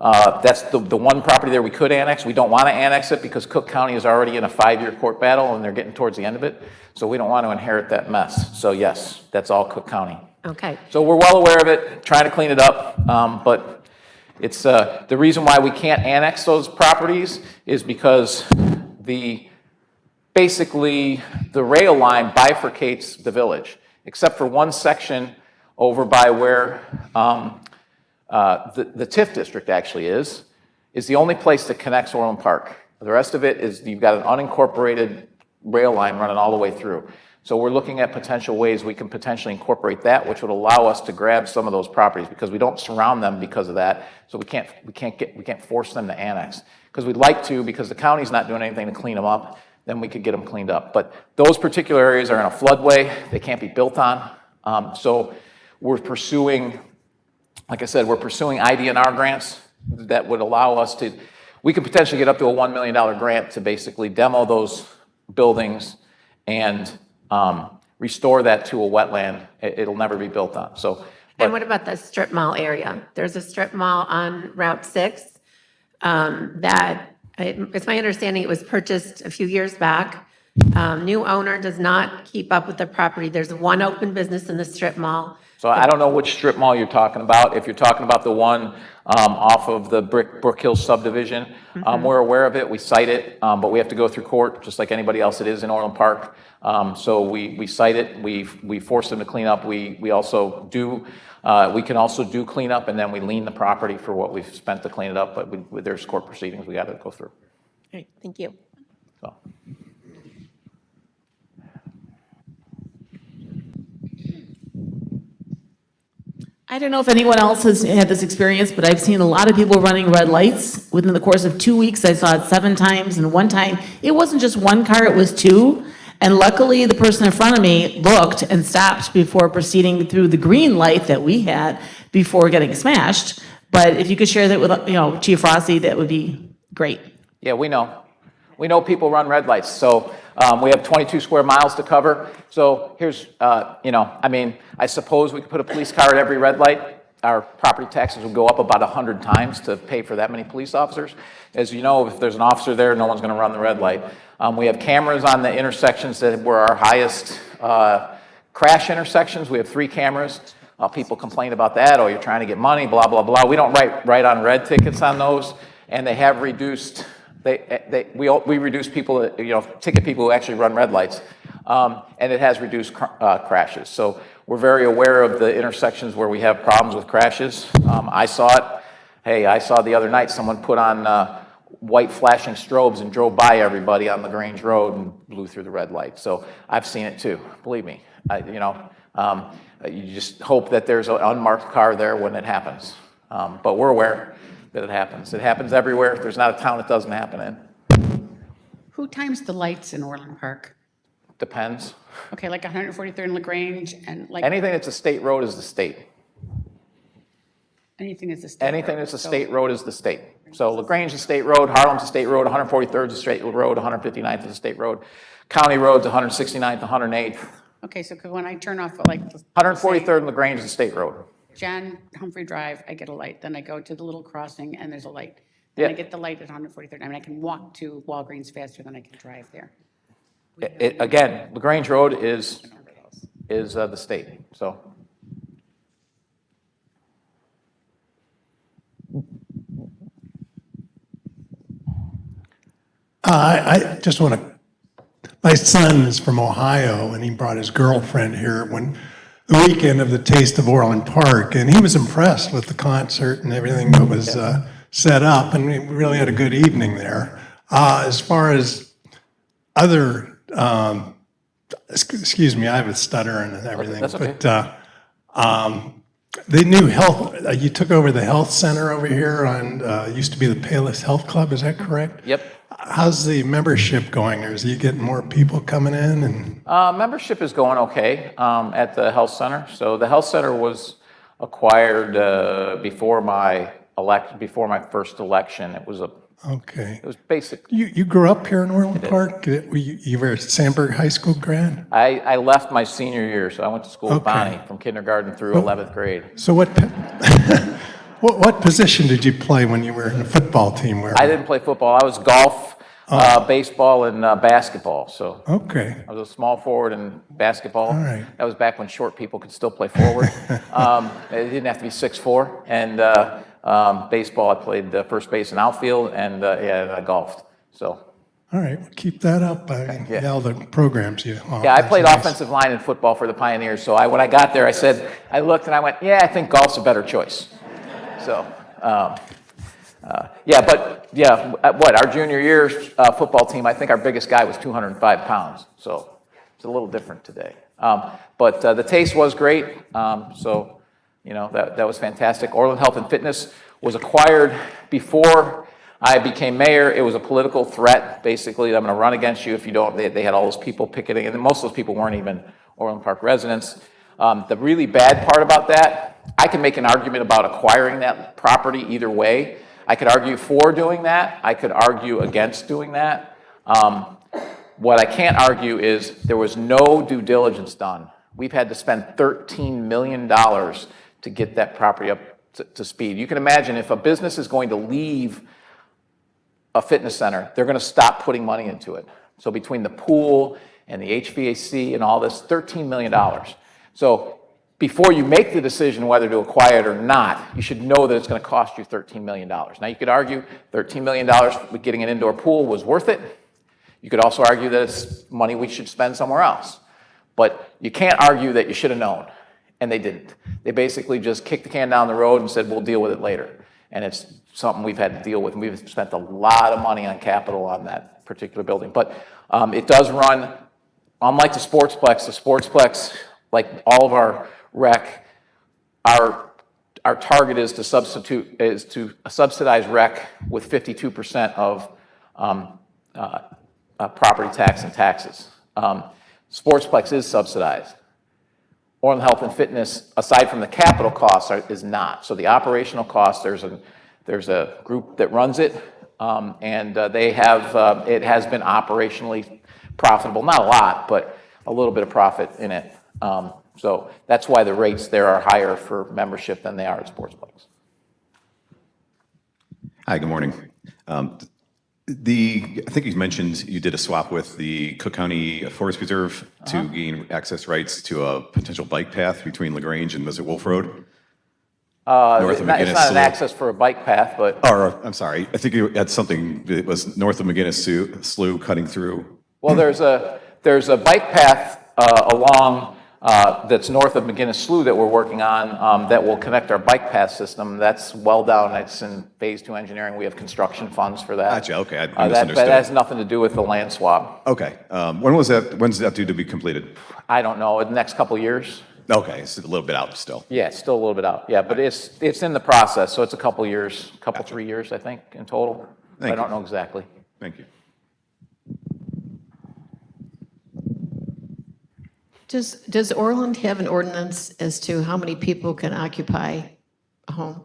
[SPEAKER 1] That's the one property there we could annex. We don't want to annex it because Cook County is already in a 5-year court battle and they're getting towards the end of it. So we don't want to inherit that mess. So yes, that's all Cook County.
[SPEAKER 11] Okay.
[SPEAKER 1] So we're well aware of it, trying to clean it up, but it's, the reason why we can't annex those properties is because basically the rail line bifurcates the village, except for one section over by where the TIF district actually is the only place that connects Orland Park. The rest of it is, you've got an unincorporated rail line running all the way through. So we're looking at potential ways we can potentially incorporate that, which would allow us to grab some of those properties because we don't surround them because of that. So we can't force them to annex because we'd like to, because the county's not doing anything to clean them up. Then we could get them cleaned up. But those particular areas are in a floodway; they can't be built on. So we're pursuing, like I said, we're pursuing IDNR grants that would allow us to. We could potentially get up to a $1 million grant to basically demo those buildings and restore that to a wetland. It'll never be built on. So,
[SPEAKER 11] And what about the strip mall area? There's a strip mall on Route 6 that, it's my understanding, it was purchased a few years back. New owner does not keep up with the property. There's one open business in the strip mall.
[SPEAKER 1] So I don't know which strip mall you're talking about. If you're talking about the one off of the Brook Hill subdivision, we're aware of it, we cite it, but we have to go through court, just like anybody else it is in Orland Park. So we cite it, we force them to clean up. We also do, we can also do cleanup, and then we lien the property for what we've spent to clean it up, but there's court proceedings we got to go through.
[SPEAKER 11] All right, thank you.
[SPEAKER 1] So.
[SPEAKER 10] I don't know if anyone else has had this experience, but I've seen a lot of people running red lights. Within the course of 2 weeks, I saw it 7 times, and one time, it wasn't just one car, it was 2. And luckily, the person in front of me looked and stopped before proceeding through the green light that we had before getting smashed. But if you could share that with, Chief Rossi, that would be great.
[SPEAKER 1] Yeah, we know. We know people run red lights. So we have 22 square miles to cover. So here's, I suppose we could put a police car at every red light. Our property taxes would go up about 100 times to pay for that many police officers. As you know, if there's an officer there, no one's going to run the red light. We have cameras on the intersections that were our highest crash intersections. We have 3 cameras. People complain about that. Oh, you're trying to get money, blah, blah, blah. We don't write on red tickets on those. And they have reduced, we reduce people, ticket people who actually run red lights. And it has reduced crashes. So we're very aware of the intersections where we have problems with crashes. I saw it. Hey, I saw the other night someone put on white flashing strobes and drove by everybody on LaGrange Road and blew through the red light. So I've seen it too, believe me. You just hope that there's an unmarked car there when it happens. But we're aware that it happens. It happens everywhere. There's not a town it doesn't happen in.
[SPEAKER 9] Who times the lights in Orland Park?
[SPEAKER 1] Depends.
[SPEAKER 9] Okay, like 143rd and LaGrange and like.
[SPEAKER 1] Anything that's a state road is the state.
[SPEAKER 9] Anything that's a state.
[SPEAKER 1] Anything
[SPEAKER 9] road.
[SPEAKER 1] that's a
[SPEAKER 9] So-
[SPEAKER 1] state road is the state. So LaGrange is a state road, Harlem's a state road, 143rd is a state road, 159th is a state road. County roads, 169th, 108th.
[SPEAKER 9] Okay, so when I turn off like.
[SPEAKER 1] 143rd and LaGrange is a state road.
[SPEAKER 9] John Humphrey Drive, I get a light. Then I go to the little crossing and there's a light. Then I
[SPEAKER 1] Yeah.
[SPEAKER 9] get the light at 143rd. I mean, I can walk to Walgreens faster than I can drive there.
[SPEAKER 1] Again, LaGrange Road is the state, so.
[SPEAKER 12] I just want to, my son is from Ohio, and he brought his girlfriend here when the weekend of the Taste of Orland Park, and he was impressed with the concert and everything that was set up, and we really had a good evening there. As far as other, excuse me, I have a stutter and everything.
[SPEAKER 1] That's okay.
[SPEAKER 12] But the new health, you took over the health center over here on, used to be the Payless Health Club, is that correct?
[SPEAKER 1] Yep.
[SPEAKER 12] How's the membership going? Are you getting more people coming in? And
[SPEAKER 1] Membership is going okay at the health center. So the health center was acquired before my first election. It was
[SPEAKER 12] okay.
[SPEAKER 1] It was basic.
[SPEAKER 12] You grew up here in Orland Park? You were a Sandburg High School grad?
[SPEAKER 1] I left my senior year, so I went to school with
[SPEAKER 12] Okay.
[SPEAKER 1] Bonnie from kindergarten through 11th grade.
[SPEAKER 12] So what What position did you play when you were in the football team? Where?
[SPEAKER 1] I didn't play football. I was golf, baseball, and basketball. So
[SPEAKER 12] Okay,
[SPEAKER 1] I was a small forward in basketball.
[SPEAKER 12] All right.
[SPEAKER 1] That was back when short people could still play forward. They didn't have to be 6'4". And baseball, I played first base and outfield, and I golfed. So
[SPEAKER 12] all right, well, keep that up.
[SPEAKER 1] Yeah.
[SPEAKER 12] All the programs you offer.
[SPEAKER 1] yeah, I played
[SPEAKER 12] Nice.
[SPEAKER 1] offensive line in football for the Pioneers. So when I got there, I looked and I went, yeah, I think golf's a better choice. So. Our junior year football team, I think our biggest guy was 205 pounds. So it's a little different today. But the taste was great. That was fantastic. Orland Health and Fitness was acquired before I became mayor. It was a political threat, basically. I'm going to run against you if you don't. They had all those people picketing, and most of those people weren't even Orland Park residents. The really bad part about that, I can make an argument about acquiring that property either way. I could argue for doing that. I could argue against doing that. What I can't argue is there was no due diligence done. We've had to spend $13 million to get that property up to speed. You can imagine if a business is going to leave a fitness center, they're going to stop putting money into it. So between the pool and the HVAC and all this, $13 million. So before you make the decision whether to acquire it or not, you should know that it's going to cost you $13 million. Now, you could argue $13 million with getting an indoor pool was worth it. You could also argue that it's money we should spend somewhere else. But you can't argue that you should have known, and they didn't. They basically just kicked the can down the road and said, we'll deal with it later. And it's something we've had to deal with, and we've spent a lot of money on capital on that particular building. But it does run, unlike the Sportsplex, like all of our rec, our target is to subsidize rec with 52% of property tax and taxes. Sportsplex is subsidized. Orland Health and Fitness, aside from the capital costs, is not. So the operational costs, there's a group that runs it, and it has been operationally profitable. Not a lot, but a little bit of profit in it. So that's why the rates there are higher for membership than they are at Sportsplex.
[SPEAKER 13] Hi, good morning. I think you mentioned you did a swap with the Cook County Forest Preserve to gain access rights to a potential bike path between LaGrange and Visit Wolf Road.
[SPEAKER 1] It's not an access for a bike path, but...
[SPEAKER 13] I'm sorry. I think you had something that was north of McGinnis Slough cutting through.
[SPEAKER 1] Well, there's a bike path along that's north of McGinnis Slough that we're working on that will connect our bike path system. That's well down. It's in phase 2 engineering. We have construction funds for that.
[SPEAKER 13] Gotcha. Okay, I misunderstood.
[SPEAKER 1] That has nothing to do with the land swap.
[SPEAKER 13] Okay. When's that due to be completed?
[SPEAKER 1] I don't know. In the next couple of years.
[SPEAKER 13] Okay, it's a little bit out still.
[SPEAKER 1] Yeah, it's still a little bit out. Yeah, but it's in the process, so it's a couple years, gotcha. 3 years, I think, in total. I don't know exactly.
[SPEAKER 13] Thank you.
[SPEAKER 14] Does Orland have an ordinance as to how many people can occupy a home?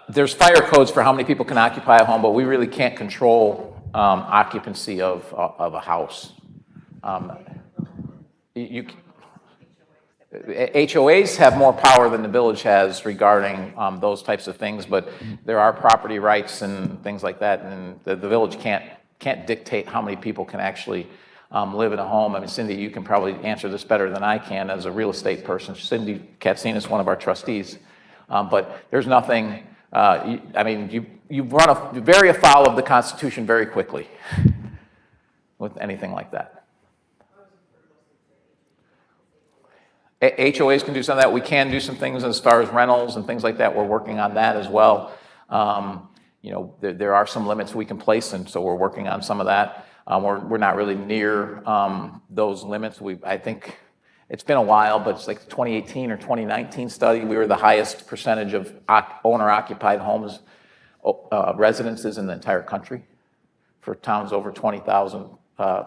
[SPEAKER 1] There's fire codes for how many people can occupy a home, but we really can't control occupancy of a house. HOAs have more power than the village has regarding those types of things, but there are property rights and things like that, and the village can't dictate how many people can actually live in a home. I mean, Cindy, you can probably answer this better than I can as a real estate person. Cindy Katzin is one of our trustees, but there's nothing. You run very afoul of the Constitution very quickly with anything like that. HOAs can do some of that. We can do some things as far as rentals and things like that. We're working on that as well. There are some limits we can place, and so we're working on some of that. We're not really near those limits. I think it's been a while, but it's like the 2018 or 2019 study. We were the highest percentage of owner-occupied homes, residences in the entire country for towns over 20,000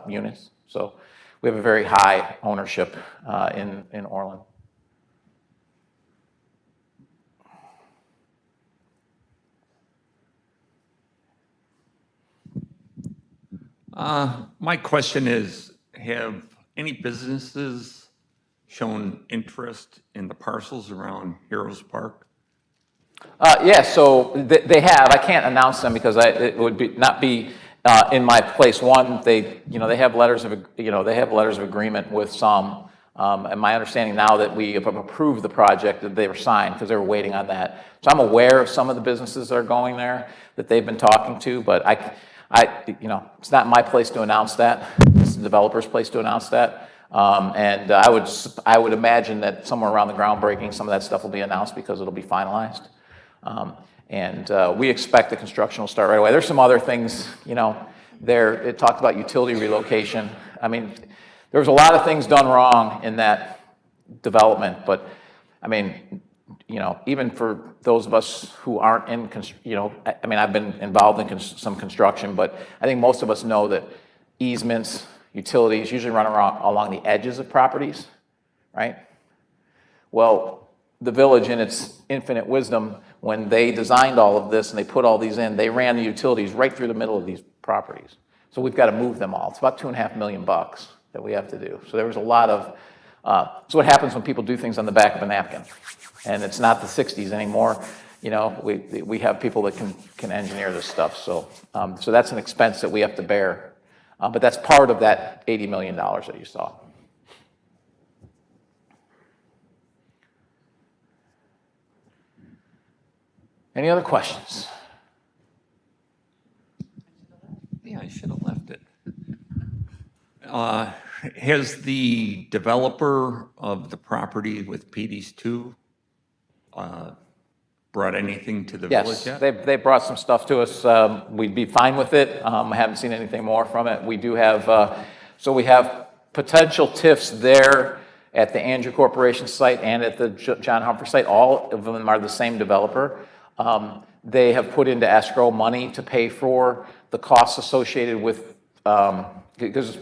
[SPEAKER 1] units. So we have a very high ownership in Orland.
[SPEAKER 15] My question is, have any businesses shown interest in the parcels around Heroes Park?
[SPEAKER 1] Yeah, so they have, I can't announce them because it would not be in my place. One, they have letters of, they have letters of agreement with some. And my understanding now that we have approved the project, that they were signed because they were waiting on that. So I'm aware of some of the businesses that are going there that they've been talking to, but it's not my place to announce that. It's the developer's place to announce that. And I would imagine that somewhere around the groundbreaking, some of that stuff will be announced because it'll be finalized. We expect the construction will start right away. There's some other things, it talked about utility relocation. I mean, there was a lot of things done wrong in that development, but I mean, even for those of us who aren't in, I've been involved in some construction, but I think most of us know that easements, utilities usually run along the edges of properties, right? Well, the village in its infinite wisdom, when they designed all of this and they put all these in, they ran the utilities right through the middle of these properties. So we've got to move them all. It's about $2.5 million that we have to do. So there was a lot of, so what happens when people do things on the back of a napkin? And it's not the 60s anymore. We have people that can engineer this stuff. So that's an expense that we have to bear. But that's part of that $80 million that you saw. Any other questions?
[SPEAKER 15] Yeah, I should have left it. Has the developer of the property with PD's 2 brought anything to the village yet?
[SPEAKER 1] Yes, they brought some stuff to us. We'd be fine with it. I haven't seen anything more from it. We do have, so we have potential TIFs there at the Andrew Corporation site and at the John Humphrey site. All of them are the same developer. They have put into escrow money to pay for the costs associated with, because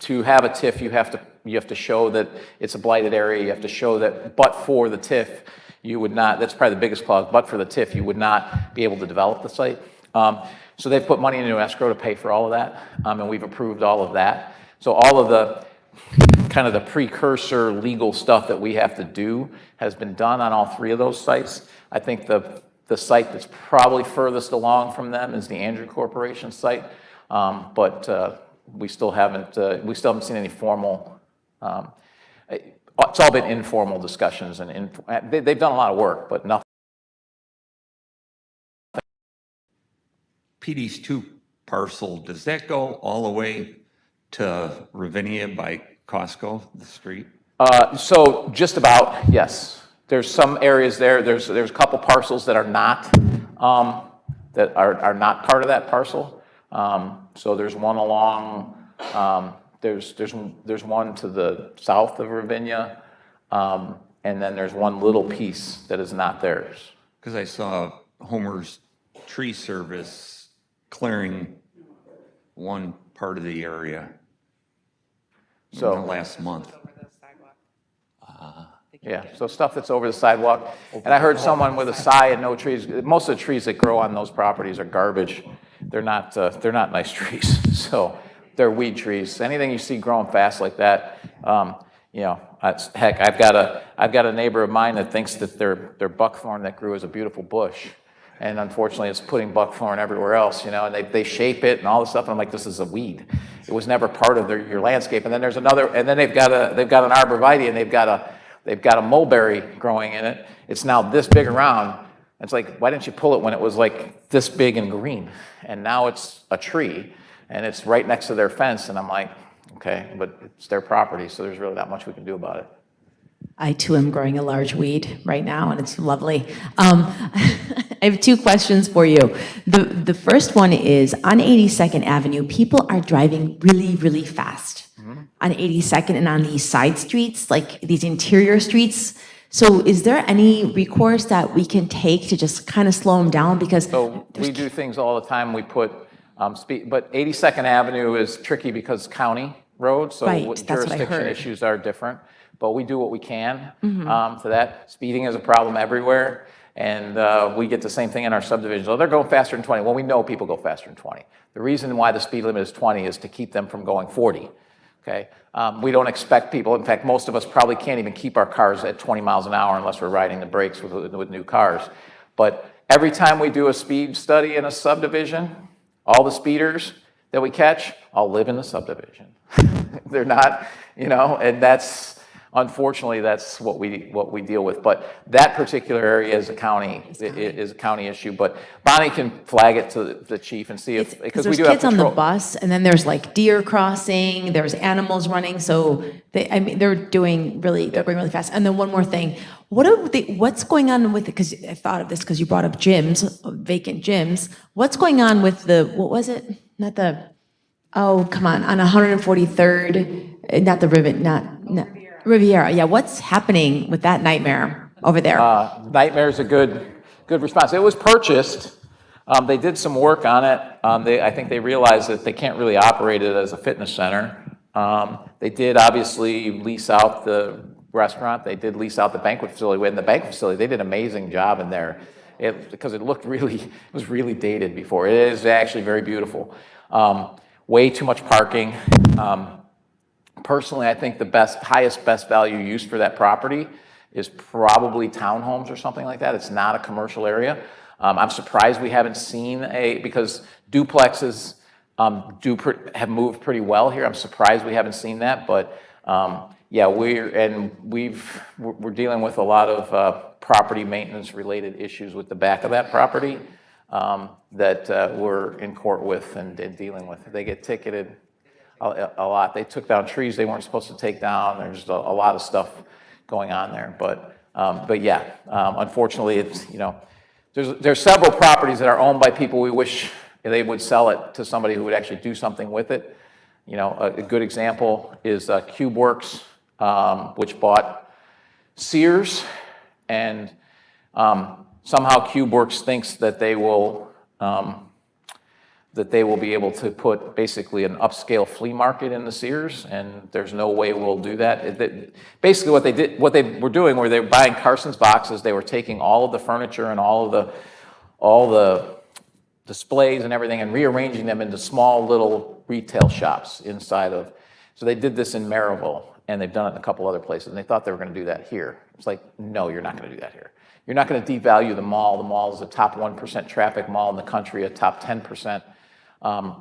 [SPEAKER 1] to have a TIF, you have to show that it's a blighted area. You have to show that, but for the TIF, you would not, that's probably the biggest clause, but for the TIF, you would not be able to develop the site. So they've put money into escrow to pay for all of that, and we've approved all of that. So all of the kind of the precursor legal stuff that we have to do has been done on all three of those sites. I think the site that's probably furthest along from them is the Andrew Corporation site, but we still haven't seen any formal. It's all been informal discussions, and they've done a lot of work, but nothing.
[SPEAKER 15] PD's 2 parcel, does that go all the way to Ravinia by Costco, the street?
[SPEAKER 1] So just about, yes. There's some areas there. There's a couple parcels that are not part of that parcel. So there's one along. There's one to the south of Ravinia, and then there's one little piece that is not theirs.
[SPEAKER 15] Because I saw Homer's Tree Service clearing one part of the area in the last month.
[SPEAKER 1] Yeah, so stuff that's over the sidewalk. And I heard someone with a sigh and no trees. Most of the trees that grow on those properties are garbage. They're not nice trees. So they're weed trees. Anything you see growing fast like that, heck, I've got a neighbor of mine that thinks that their buckthorn that grew is a beautiful bush. And unfortunately, it's putting buckthorn everywhere else, and they shape it and all this stuff. And I'm like, this is a weed. It was never part of your landscape. And then there's another, and then they've got an arborvitae, and they've got a mulberry growing in it. It's now this big around. It's like, why didn't you pull it when it was like this big and green? And now it's a tree, and it's right next to their fence. And I'm like, okay, but it's their property, so there's really not much we can do about it.
[SPEAKER 8] I too am growing a large weed right now, and it's lovely. I have two questions for you. The first one is, on 82nd Avenue, people are driving really, really fast on 82nd and on these side streets, like these interior streets. So is there any recourse that we can take to just kind of slow them down? Because
[SPEAKER 1] so we do things all the time. We put speed, but 82nd Avenue is tricky because county road, so
[SPEAKER 8] Right, that's what I
[SPEAKER 1] jurisdiction
[SPEAKER 8] heard.
[SPEAKER 1] issues are different. But we do what we can for that. Speeding is a problem everywhere, and we get the same thing in our subdivisions. Oh, they're going faster than 20. Well, we know people go faster than 20. The reason why the speed limit is 20 is to keep them from going 40. Okay, we don't expect people. In fact, most of us probably can't even keep our cars at 20 miles an hour unless we're riding the brakes with new cars. But every time we do a speed study in a subdivision, all the speeders that we catch all live in the subdivision. They're not, and that's, unfortunately, that's what we deal with. But that particular area is a county issue. But Bonnie can flag it to the chief and see if,
[SPEAKER 8] Because
[SPEAKER 1] we
[SPEAKER 8] there's
[SPEAKER 1] do have
[SPEAKER 8] kids on the
[SPEAKER 1] patrol.
[SPEAKER 8] bus, and then there's like deer crossing, there's animals running, so they're doing really fast. And then one more thing, what's going on with, because I thought of this because you brought up gyms, vacant gyms. What's going on with what was it? Oh, come on 143rd, not the Rivet, Riviera. Yeah, what's happening with that nightmare over there?
[SPEAKER 1] Nightmare's a good response. It was purchased. They did some work on it. I think they realized that they can't really operate it as a fitness center. They did obviously lease out the restaurant. They did lease out the banquet facility. In the banquet facility, they did an amazing job in there. Because it was really dated before. It is actually very beautiful. Way too much parking. Personally, I think the highest best value use for that property is probably townhomes or something like that. It's not a commercial area. I'm surprised we haven't seen because duplexes have moved pretty well here. I'm surprised we haven't seen that, but yeah, we're dealing with a lot of property maintenance related issues with the back of that property that we're in court with and dealing with. They get ticketed a lot. They took down trees they weren't supposed to take down. There's a lot of stuff going on there, but yeah, unfortunately, it's there's several properties that are owned by people we wish they would sell it to somebody who would actually do something with it. A good example is CubeWorks, which bought Sears, and somehow CubeWorks thinks that they will be able to put basically an upscale flea market in the Sears, and there's no way we'll do that. Basically, what they were doing, where they were buying Carson's boxes, they were taking all of the furniture and all the displays and everything and rearranging them into small little retail shops inside of. So they did this in Maryville, and they've done it in a couple other places, and they thought they were going to do that here. It's like, no, you're not going to do that here. You're not going to devalue the mall. The mall is a top 1% traffic mall in the country, a top 10%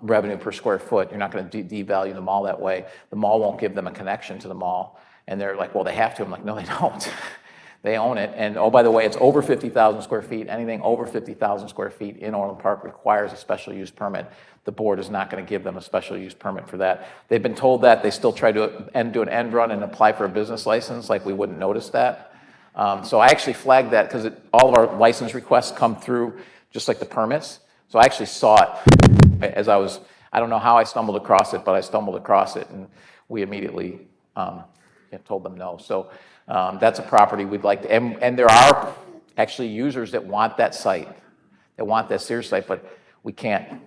[SPEAKER 1] revenue per square foot. You're not going to devalue the mall that way. The mall won't give them a connection to the mall. And they're like, well, they have to. I'm like, no, they don't. They own it. And oh, by the way, it's over 50,000 square feet. Anything over 50,000 square feet in Orland Park requires a special use permit. The board is not going to give them a special use permit for that. They've been told that. They still try to do an end run and apply for a business license, like we wouldn't notice that. So I actually flagged that because all of our license requests come through just like the permits. So I actually saw it as I don't know how I stumbled across it, but I stumbled across it, and we immediately told them no. So that's a property we'd like to, and there are actually users that want that site, that want that Sears site, but we can't,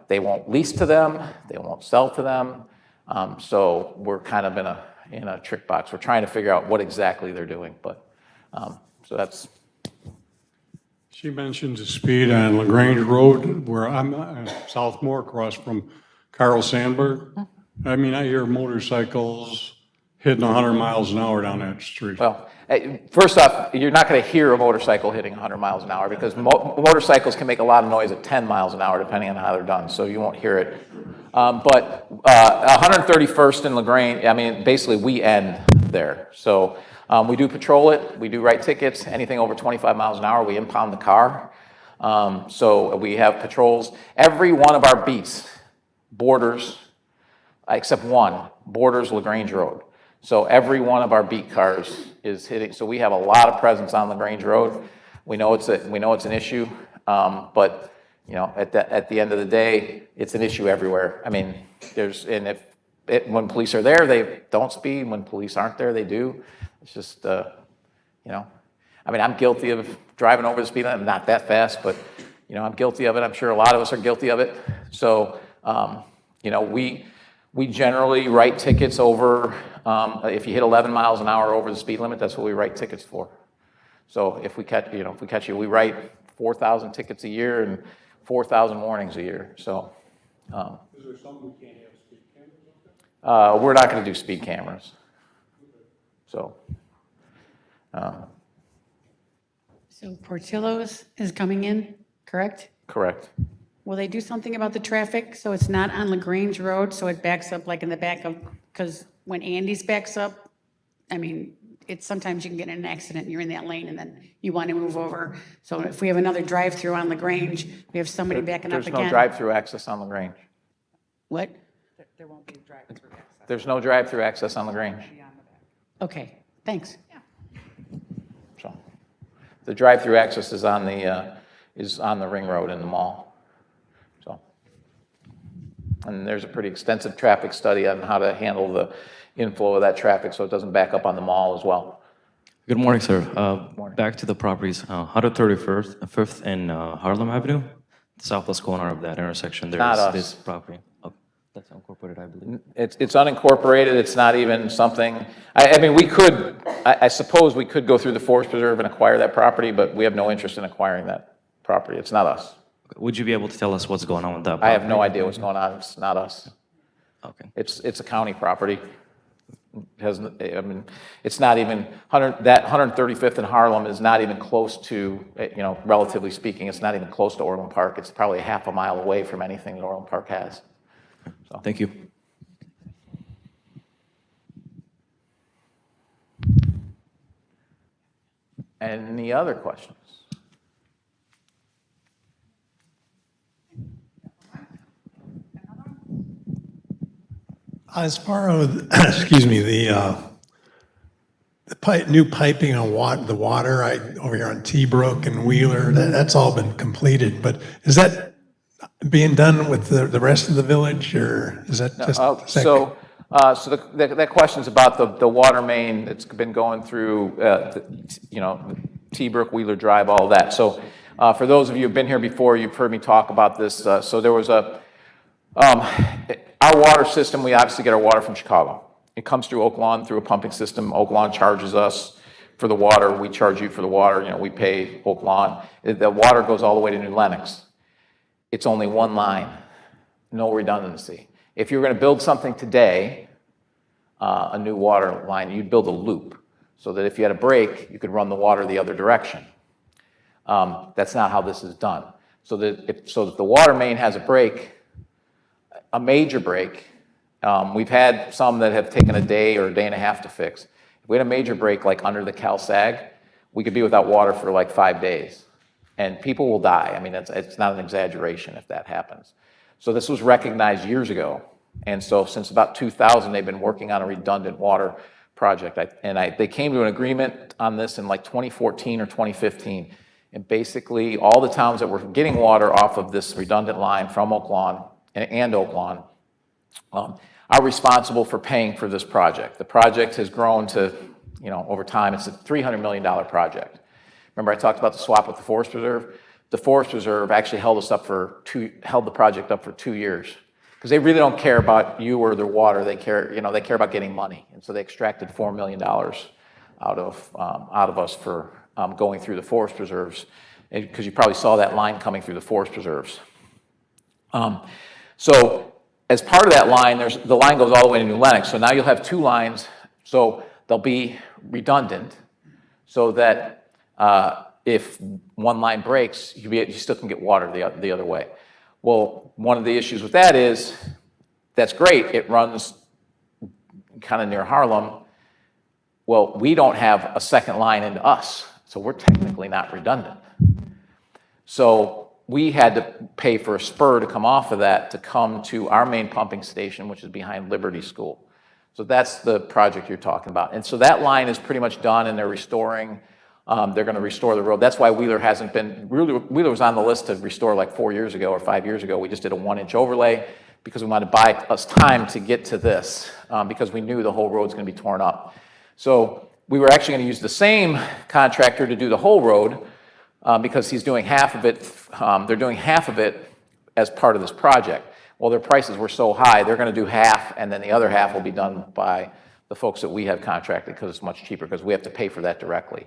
[SPEAKER 1] they won't lease to them, they won't sell to them. So we're kind of in a trick box. We're trying to figure out what exactly they're doing, but so that's.
[SPEAKER 4] She mentioned the speed on LaGrange Road, where I'm Southmore, across from Carl Sandburg. I mean, I hear motorcycles hitting 100 miles an hour down that street.
[SPEAKER 1] Well, first off, you're not going to hear a motorcycle hitting 100 miles an hour because motorcycles can make a lot of noise at 10 miles an hour, depending on how they're done, so you won't hear it. But 131st and LaGrange, I mean, basically we end there. So we do patrol it, we do write tickets, anything over 25 miles an hour, we impound the car. So we have patrols. Every one of our beats borders, except one, borders LaGrange Road. So every one of our beat cars is hitting, so we have a lot of presence on LaGrange Road. We know it's an issue, but at the end of the day, it's an issue everywhere. I mean, when police are there, they don't speed. When police aren't there, they do. It's just, I mean, I'm guilty of driving over the speed limit. I'm not that fast, but, I'm guilty of it. I'm sure a lot of us are guilty of it. So, we generally write tickets over, if you hit 11 miles an hour over the speed limit, that's what we write tickets for. So if we catch you, we write 4,000 tickets a year and 4,000 warnings a year. So,
[SPEAKER 4] Is there some we can't have speed cameras?
[SPEAKER 1] we're not going to do speed cameras. So,
[SPEAKER 9] So Portillo's is coming in, correct?
[SPEAKER 1] Correct.
[SPEAKER 9] Will they do something about the traffic so it's not on LaGrange Road, so it backs up like in the back of, because when Andy's backs up, I mean, it's sometimes you can get in an accident and you're in that lane and then you want to move over. So if we have another drive-through on LaGrange, we have somebody backing up
[SPEAKER 1] There's
[SPEAKER 9] again.
[SPEAKER 1] no drive-through access on LaGrange.
[SPEAKER 9] What?
[SPEAKER 1] There's no drive-through access on LaGrange.
[SPEAKER 9] Okay, thanks.
[SPEAKER 1] So the drive-through access is on the ring road in the mall. So, and there's a pretty extensive traffic study on how to handle the inflow of that traffic so it doesn't back up on the mall as well.
[SPEAKER 16] Good morning, sir. Back to the properties, 131st, 5th and Harlem Avenue, southwest corner of that intersection.
[SPEAKER 1] Not
[SPEAKER 16] There's
[SPEAKER 1] us.
[SPEAKER 16] this property. Oh, that's Unincorporated, I believe.
[SPEAKER 1] It's unincorporated, it's not even something, I mean, we could, I suppose we could go through the Forest Preserve and acquire that property, but we have no interest in acquiring that property. It's not us.
[SPEAKER 16] Would you be able to tell us what's going on with that
[SPEAKER 1] I have
[SPEAKER 16] property?
[SPEAKER 1] no idea what's going on. It's not us.
[SPEAKER 16] Okay.
[SPEAKER 1] It's a county property. It has, I mean, it's not even, that 135th in Harlem is not even close to, relatively speaking, it's not even close to Orland Park. It's probably half a mile away from anything that Orland Park has. So.
[SPEAKER 16] Thank you.
[SPEAKER 1] Any other questions?
[SPEAKER 12] As far as, excuse me, the new piping on the water over here on T-Brook and Wheeler, that's all been completed, but is that being done with the rest of the village, or is that just?
[SPEAKER 1] So that question's about the water main that's been going through, T-Brook, Wheeler Drive, all that. So for those of you who've been here before, you've heard me talk about this. So there was our water system, we obviously get our water from Chicago. It comes through Oak Lawn through a pumping system. Oak Lawn charges us for the water. We charge you for the water. We pay Oak Lawn. The water goes all the way to New Lenox. It's only one line, no redundancy. If you're going to build something today, a new water line, you'd build a loop so that if you had a break, you could run the water the other direction. That's not how this is done. So that if the water main has a break, a major break, we've had some that have taken a day or a day and a half to fix. If we had a major break like under the Cal Sag, we could be without water for like 5 days. And people will die. I mean, it's not an exaggeration if that happens. So this was recognized years ago. And so since about 2000, they've been working on a redundant water project. They came to an agreement on this in like 2014 or 2015. And basically all the towns that were getting water off of this redundant line from Oak Lawn and Oak Lawn are responsible for paying for this project. The project has grown to, over time, it's a $300 million project. Remember I talked about the swap with the Forest Preserve? The Forest Preserve actually held the project up for 2 years because they really don't care about you or their water. They care about getting money. And so they extracted $4 million out of us for going through the Forest Preserves, because you probably saw that line coming through the Forest Preserves. So as part of that line, the line goes all the way to New Lenox. So now you'll have 2 lines. So they'll be redundant so that if one line breaks, you still can get water the other way. Well, one of the issues with that is, that's great. It runs kind of near Harlem. Well, we don't have a second line into us, so we're technically not redundant. So we had to pay for a spur to come off of that to come to our main pumping station, which is behind Liberty School. So that's the project you're talking about. And so that line is pretty much done, and they're restoring. They're going to restore the road. That's why Wheeler hasn't been, Wheeler was on the list to restore like 4 years ago or 5 years ago. We just did a 1-inch overlay because we wanted to buy us time to get to this, because we knew the whole road's going to be torn up. So we were actually going to use the same contractor to do the whole road, because he's doing half of it. They're doing half of it as part of this project. Well, their prices were so high, they're going to do half, and then the other half will be done by the folks that we have contracted because it's much cheaper, because we have to pay for that directly.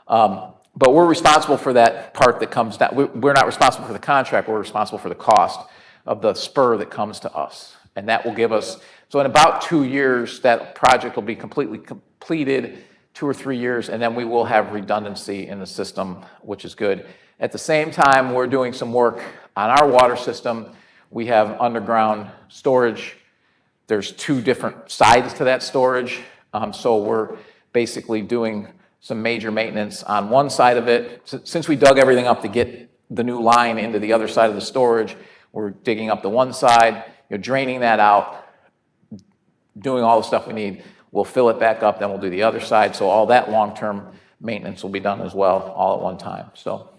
[SPEAKER 1] But we're responsible for that part that comes down. We're not responsible for the contract. We're responsible for the cost of the spur that comes to us. And that will give us, so in about 2 years, that project will be completely completed. 2 or 3 years, and then we will have redundancy in the system, which is good. At the same time, we're doing some work on our water system. We have underground storage. There's 2 different sides to that storage. So we're basically doing some major maintenance on one side of it. Since we dug everything up to get the new line into the other side of the storage, we're digging up the one side, draining that out, doing all the stuff we need. We'll fill it back up, then we'll do the other side. So all that long-term maintenance will be done as well, all at one time. So,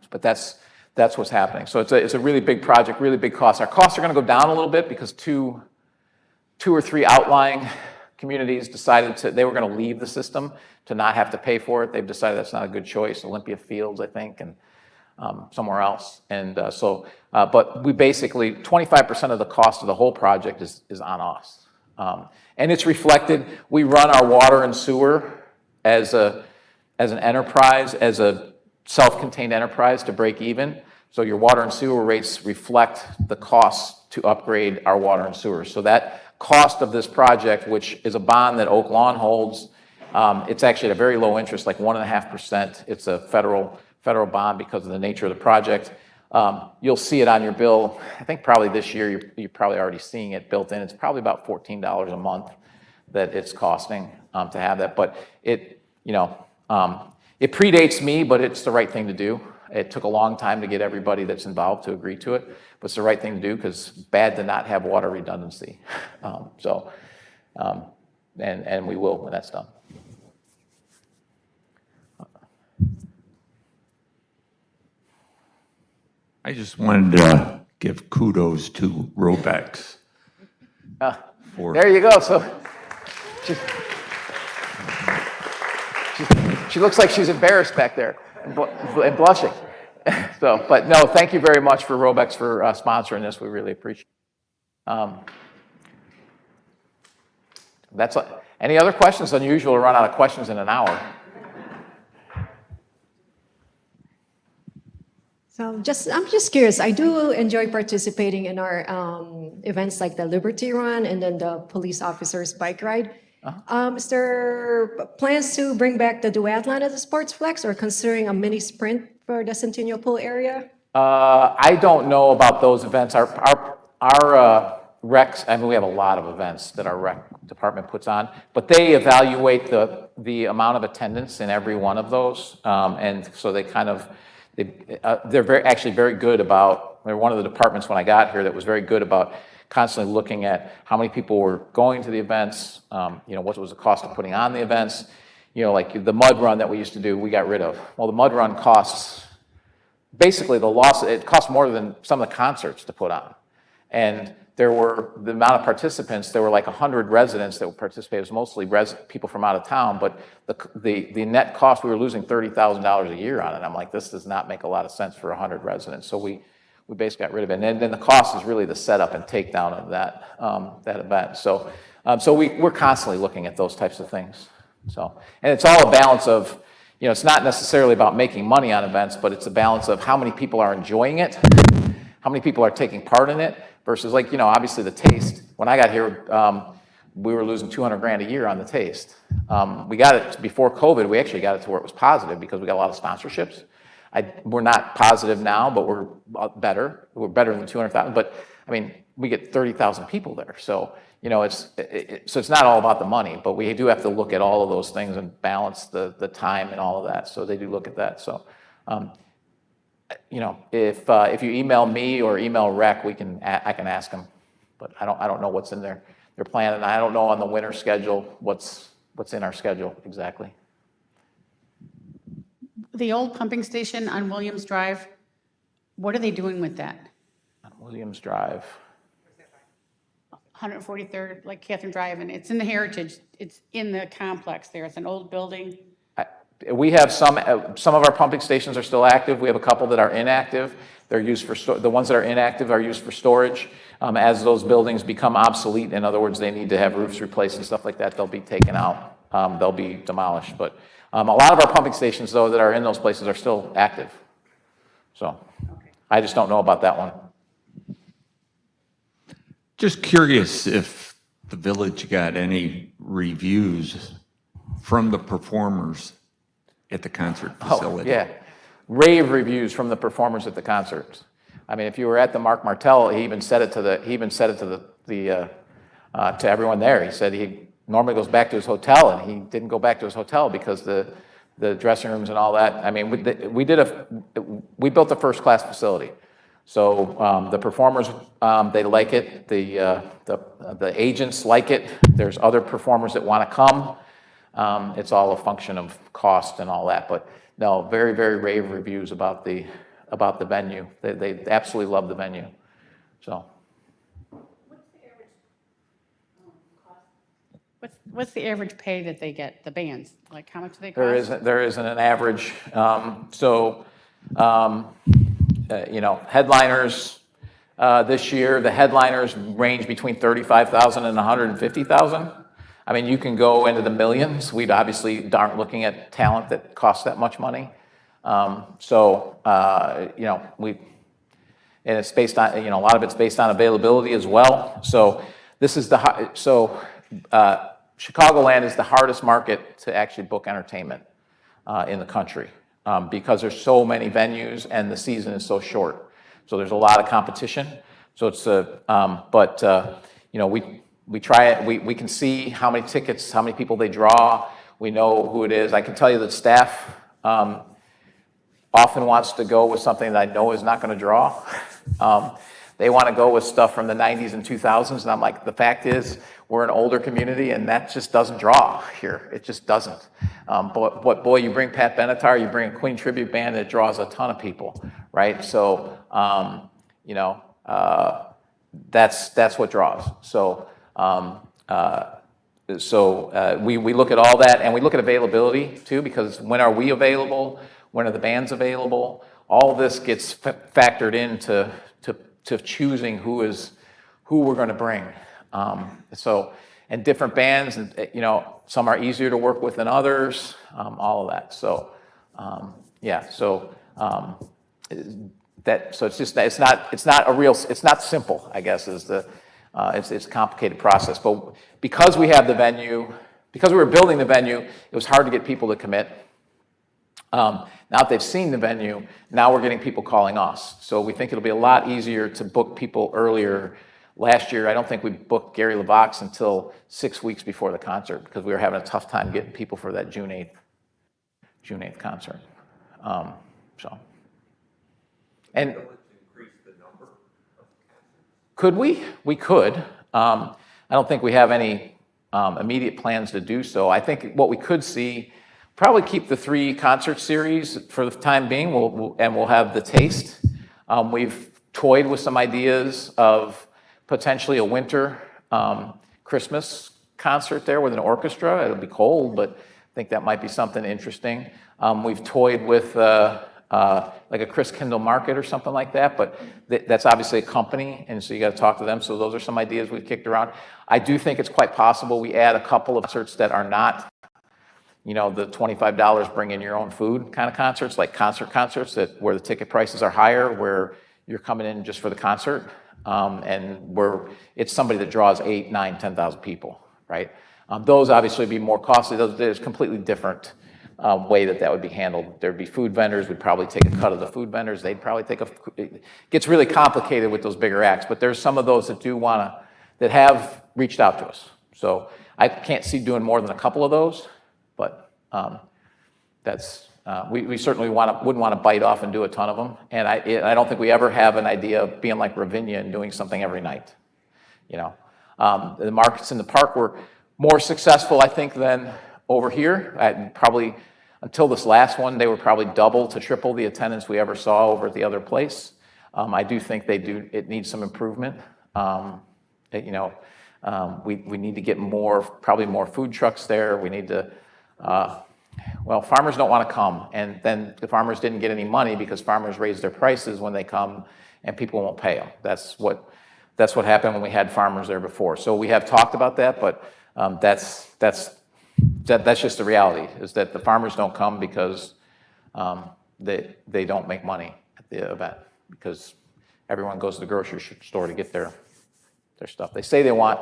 [SPEAKER 1] but that's what's happening. So it's a really big project, really big cost. Our costs are going to go down a little bit because two or three outlying communities decided they were going to leave the system to not have to pay for it. They've decided that's not a good choice. Olympia Fields, I think, and somewhere else. And but we basically, 25% of the cost of the whole project is on us. And it's reflected, we run our water and sewer as an enterprise, as a self-contained enterprise to break even. So your water and sewer rates reflect the costs to upgrade our water and sewer. So that cost of this project, which is a bond that Oak Lawn holds, it's actually at a very low interest, like 1.5%. It's a federal bond because of the nature of the project. You'll see it on your bill. I think probably this year, you're probably already seeing it built in. It's probably about $14 a month that it's costing to have that. But it predates me, but it's the right thing to do. It took a long time to get everybody that's involved to agree to it, but it's the right thing to do because it's bad to not have water redundancy. And we will when that's done.
[SPEAKER 15] I just wanted to give kudos to Robex.
[SPEAKER 1] There you go. So she looks like she's embarrassed back there and blushing. So, but no, thank you very much for Robex for sponsoring this. We really appreciate it. That's any other questions? Unusual to run out of questions in an hour.
[SPEAKER 17] So I'm just curious. I do enjoy participating in our events like the Liberty Run and then the police officers bike ride. Is there plans to bring back the duathlon as a sports flex or considering a mini sprint for the Centennial Pool area?
[SPEAKER 1] I don't know about those events. Our recs, I mean, we have a lot of events that our rec department puts on, but they evaluate the amount of attendance in every one of those. And so they kind of, they're actually very good about, they're one of the departments when I got here that was very good about constantly looking at how many people were going to the events, what was the cost of putting on the events, like the mud run that we used to do, we got rid of. Well, the mud run costs, basically it costs more than some of the concerts to put on. And the amount of participants, there were like 100 residents that would participate. It was mostly people from out of town, but the net cost, we were losing $30,000 a year on it. I'm like, this does not make a lot of sense for 100 residents. So we basically got rid of it. And then the cost is really the setup and takedown of that event. So we're constantly looking at those types of things. So, and it's all a balance of, it's not necessarily about making money on events, but it's a balance of how many people are enjoying it, how many people are taking part in it, versus like, obviously the taste. When I got here, we were losing $200,000 a year on the taste. We got it before COVID, we actually got it to where it was positive because we got a lot of sponsorships. We're not positive now, but we're better. We're better than 200,000. But I mean, we get 30,000 people there. So, it's not all about the money, but we do have to look at all of those things and balance the time and all of that. So they do look at that. So, if you email me or email Rec, I can ask them. But I don't know what's in their plan, and I don't know on the winter schedule what's in our schedule exactly.
[SPEAKER 9] The old pumping station on Williams Drive, what are they doing with that?
[SPEAKER 1] On Williams Drive.
[SPEAKER 9] 143rd, like Catherine Drive, and it's in the Heritage. It's in the complex there. It's an old building.
[SPEAKER 1] We have some of our pumping stations are still active. We have a couple that are inactive. They're used for the ones that are inactive are used for storage. As those buildings become obsolete, in other words, they need to have roofs replaced and stuff like that, they'll be taken out. They'll be demolished. But a lot of our pumping stations, though, that are in those places are still active. So I just don't know about that one.
[SPEAKER 15] Just curious if the village got any reviews from the performers at the concert facility?
[SPEAKER 1] Oh, yeah. Rave reviews from the performers at the concerts. I mean, if you were at the Mark Martel, he even said it to to everyone there. He said he normally goes back to his hotel, and he didn't go back to his hotel because the dressing rooms and all that. I mean, we built a first-class facility. So the performers, they like it. The agents like it. There's other performers that want to come. It's all a function of cost and all that. But no, very, very rave reviews about the venue. They absolutely love the venue. So.
[SPEAKER 9] What's the average pay that they get, the bands? Like, how much do they cost?
[SPEAKER 1] There isn't an average. Headliners this year, the headliners range between $35,000 and $150,000. I mean, you can go into the millions. We obviously aren't looking at talent that costs that much money. And it's based on, a lot of it's based on availability as well. So this is Chicagoland is the hardest market to actually book entertainment in the country because there's so many venues and the season is so short. So there's a lot of competition. So it's we try it. We can see how many tickets, how many people they draw. We know who it is. I can tell you that staff often wants to go with something that I know is not going to draw. They want to go with stuff from the 90s and 2000s, and I'm like, the fact is, we're an older community, and that just doesn't draw here. It just doesn't. But boy, you bring Pat Benatar, you bring a Queen tribute band, it draws a ton of people, right? So, that's what draws. So, we look at all that, and we look at availability too, because when are we available? When are the bands available? All this gets factored into to choosing who we're going to bring. And different bands, and some are easier to work with than others. All of that. So it's not simple, I guess, it's a complicated process. But because we have the venue, because we were building the venue, it was hard to get people to commit. Now that they've seen the venue, now we're getting people calling us. So we think it'll be a lot easier to book people earlier. Last year, I don't think we booked Gary LeVox until 6 weeks before the concert because we were having a tough time getting people for that June 8th concert. And could we? We could. I don't think we have any immediate plans to do so. I think what we could see, probably keep the 3 concert series for the time being, we'll have the taste. We've toyed with some ideas of potentially a winter Christmas concert there with an orchestra. It'll be cold, but I think that might be something interesting. We've toyed with like a Chris Kindle Market or something like that, but that's obviously a company, and so you got to talk to them. So those are some ideas we've kicked around. I do think it's quite possible we add a couple of concerts that are not the $25 bring in your own food kind of concerts, like concerts where the ticket prices are higher, where you're coming in just for the concert, and it's somebody that draws 8, 9, 10,000 people, right? Those obviously would be more costly. There's completely different way that would be handled. There'd be food vendors. We'd probably take a cut of the food vendors. They'd probably it gets really complicated with those bigger acts, but there's some of those that that have reached out to us. So I can't see doing more than a couple of those, but we certainly wouldn't want to bite off and do a ton of them. And I don't think we ever have an idea of being like Ravinia and doing something every night. The markets in the park were more successful, I think, than over here. Probably until this last one, they were probably double to triple the attendance we ever saw over at the other place. I do think it needs some improvement. We need to get probably more food trucks there. We need to, farmers don't want to come, and then the farmers didn't get any money because farmers raised their prices when they come, and people won't pay them. That's what happened when we had farmers there before. So we have talked about that, but that's just the reality, is that the farmers don't come because they don't make money at the event, because everyone goes to the grocery store to get their stuff. They say they want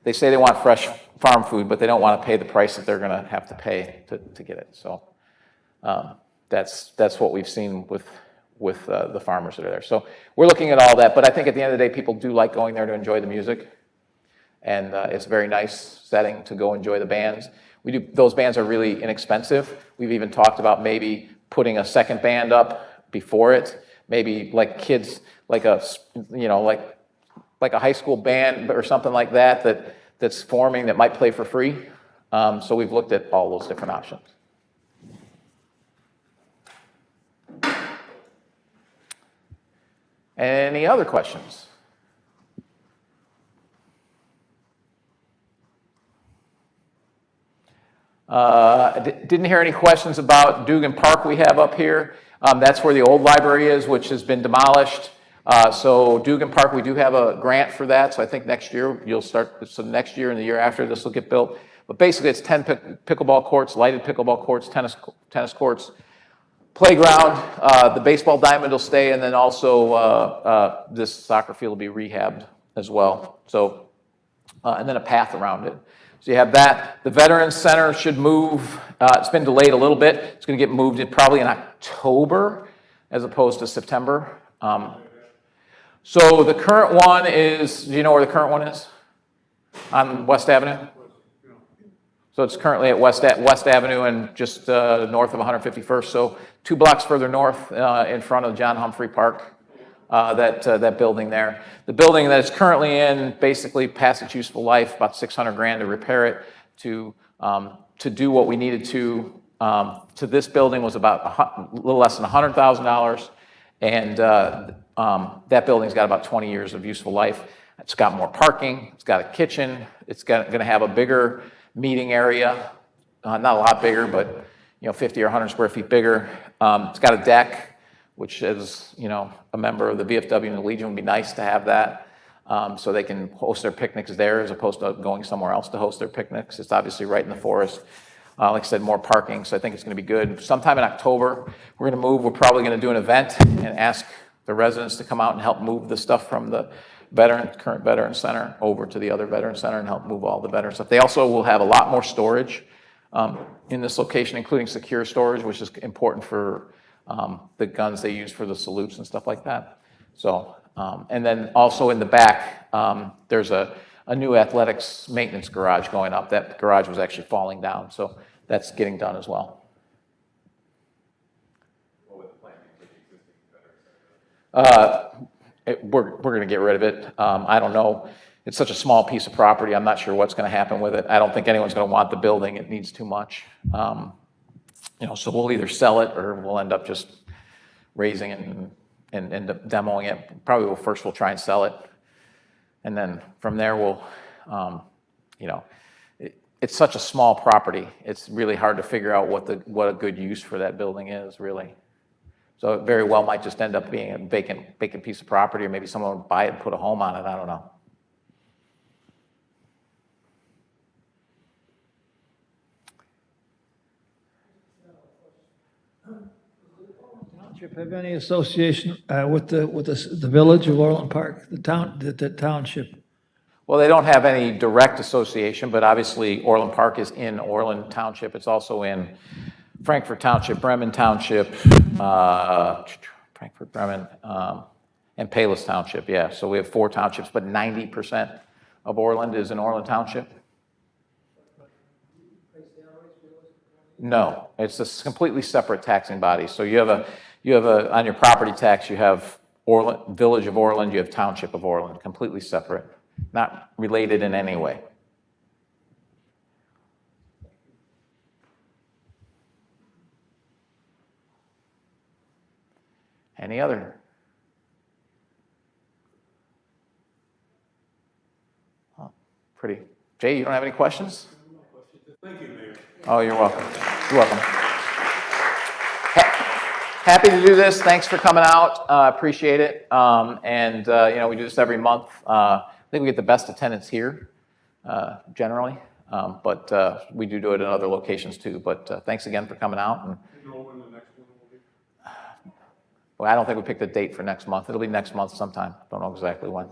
[SPEAKER 1] they say they want fresh farm food, but they don't want to pay the price that they're going to have to pay to get it. So that's what we've seen with the farmers that are there. So we're looking at all that, but I think at the end of the day, people do like going there to enjoy the music. And it's a very nice setting to go enjoy the bands. Those bands are really inexpensive. We've even talked about maybe putting a second band up before it, maybe like kids, like a high school band or something like that's forming that might play for free. So we've looked at all those different options. Any other questions? Didn't hear any questions about Dugan Park we have up here. That's where the old library is, which has been demolished. So Dugan Park, we do have a grant for that. So I think next year you'll start, so next year and the year after this will get built. But basically it's 10 pickleball courts, lighted pickleball courts, tennis courts, playground, the baseball diamond will stay, and then also this soccer field will be rehabbed as well. So, and then a path around it. So you have that. The Veterans Center should move. It's been delayed a little bit. It's going to get moved in probably in October as opposed to September. So the current one is, do you know where the current one is? On West Avenue? So it's currently at West Avenue and just north of 151st. So 2 blocks further north in front of John Humphrey Park. That building there. The building that it's currently in, basically past its useful life, about $600,000 to repair it, to do what we needed to this building was about a little less than $100,000, and that building's got about 20 years of useful life. It's got more parking, it's got a kitchen, it's going to have a bigger meeting area, not a lot bigger, but 50 or 100 square feet bigger. It's got a deck, which is, a member of the VFW and the Legion would be nice to have that, so they can host their picnics there as opposed to going somewhere else to host their picnics. It's obviously right in the forest. Like I said, more parking, so I think it's going to be good. Sometime in October, we're going to move. We're probably going to do an event and ask the residents to come out and help move the stuff from the current Veteran Center over to the other Veteran Center and help move all the veteran stuff. They also will have a lot more storage in this location, including secure storage, which is important for the guns they use for the salutes and stuff like that. So, and then also in the back, there's a new athletics maintenance garage going up. That garage was actually falling down, so that's getting done as well. We're going to get rid of it. I don't know. It's such a small piece of property. I'm not sure what's going to happen with it. I don't think anyone's going to want the building. It needs too much. So we'll either sell it or we'll end up just raising it and end up demoing it. Probably first we'll try and sell it. And then from there we'll, it's such a small property. It's really hard to figure out what a good use for that building is, really. So it very well might just end up being a vacant piece of property, or maybe someone would buy it and put a home on it. I don't know.
[SPEAKER 18] Township have any association with the village of Orland Park, the township?
[SPEAKER 1] Well, they don't have any direct association, but obviously Orland Park is in Orland Township. It's also in Frankfort Township, Bremen Township, Frankfort, Bremen, and Palos Township. Yeah, so we have 4 townships, but 90% of Orland is in Orland Township. No, it's a completely separate taxing body. So you have on your property tax, you have Orland, Village of Orland, you have Township of Orland, completely separate, not related in any way. Any other? Oh, pretty. Jay, you don't have any questions?
[SPEAKER 18] Thank you, Mayor.
[SPEAKER 1] Oh, you're welcome. You're welcome. Happy to do this. Thanks for coming out. Appreciate it. We do this every month. I think we get the best attendance here, generally. But we do it in other locations too. But thanks again for coming out. And, well, I don't think we picked a date for next month. It'll be next month sometime. Don't know exactly when.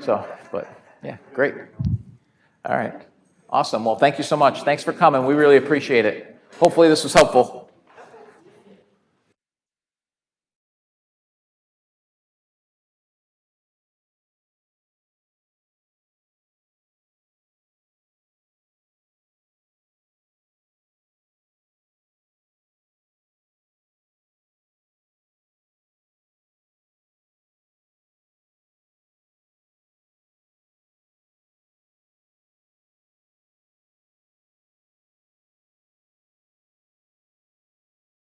[SPEAKER 1] So, but Yeah, great. All right. Awesome. Well, thank you so much. Thanks for coming. We really appreciate it. Hopefully this was helpful.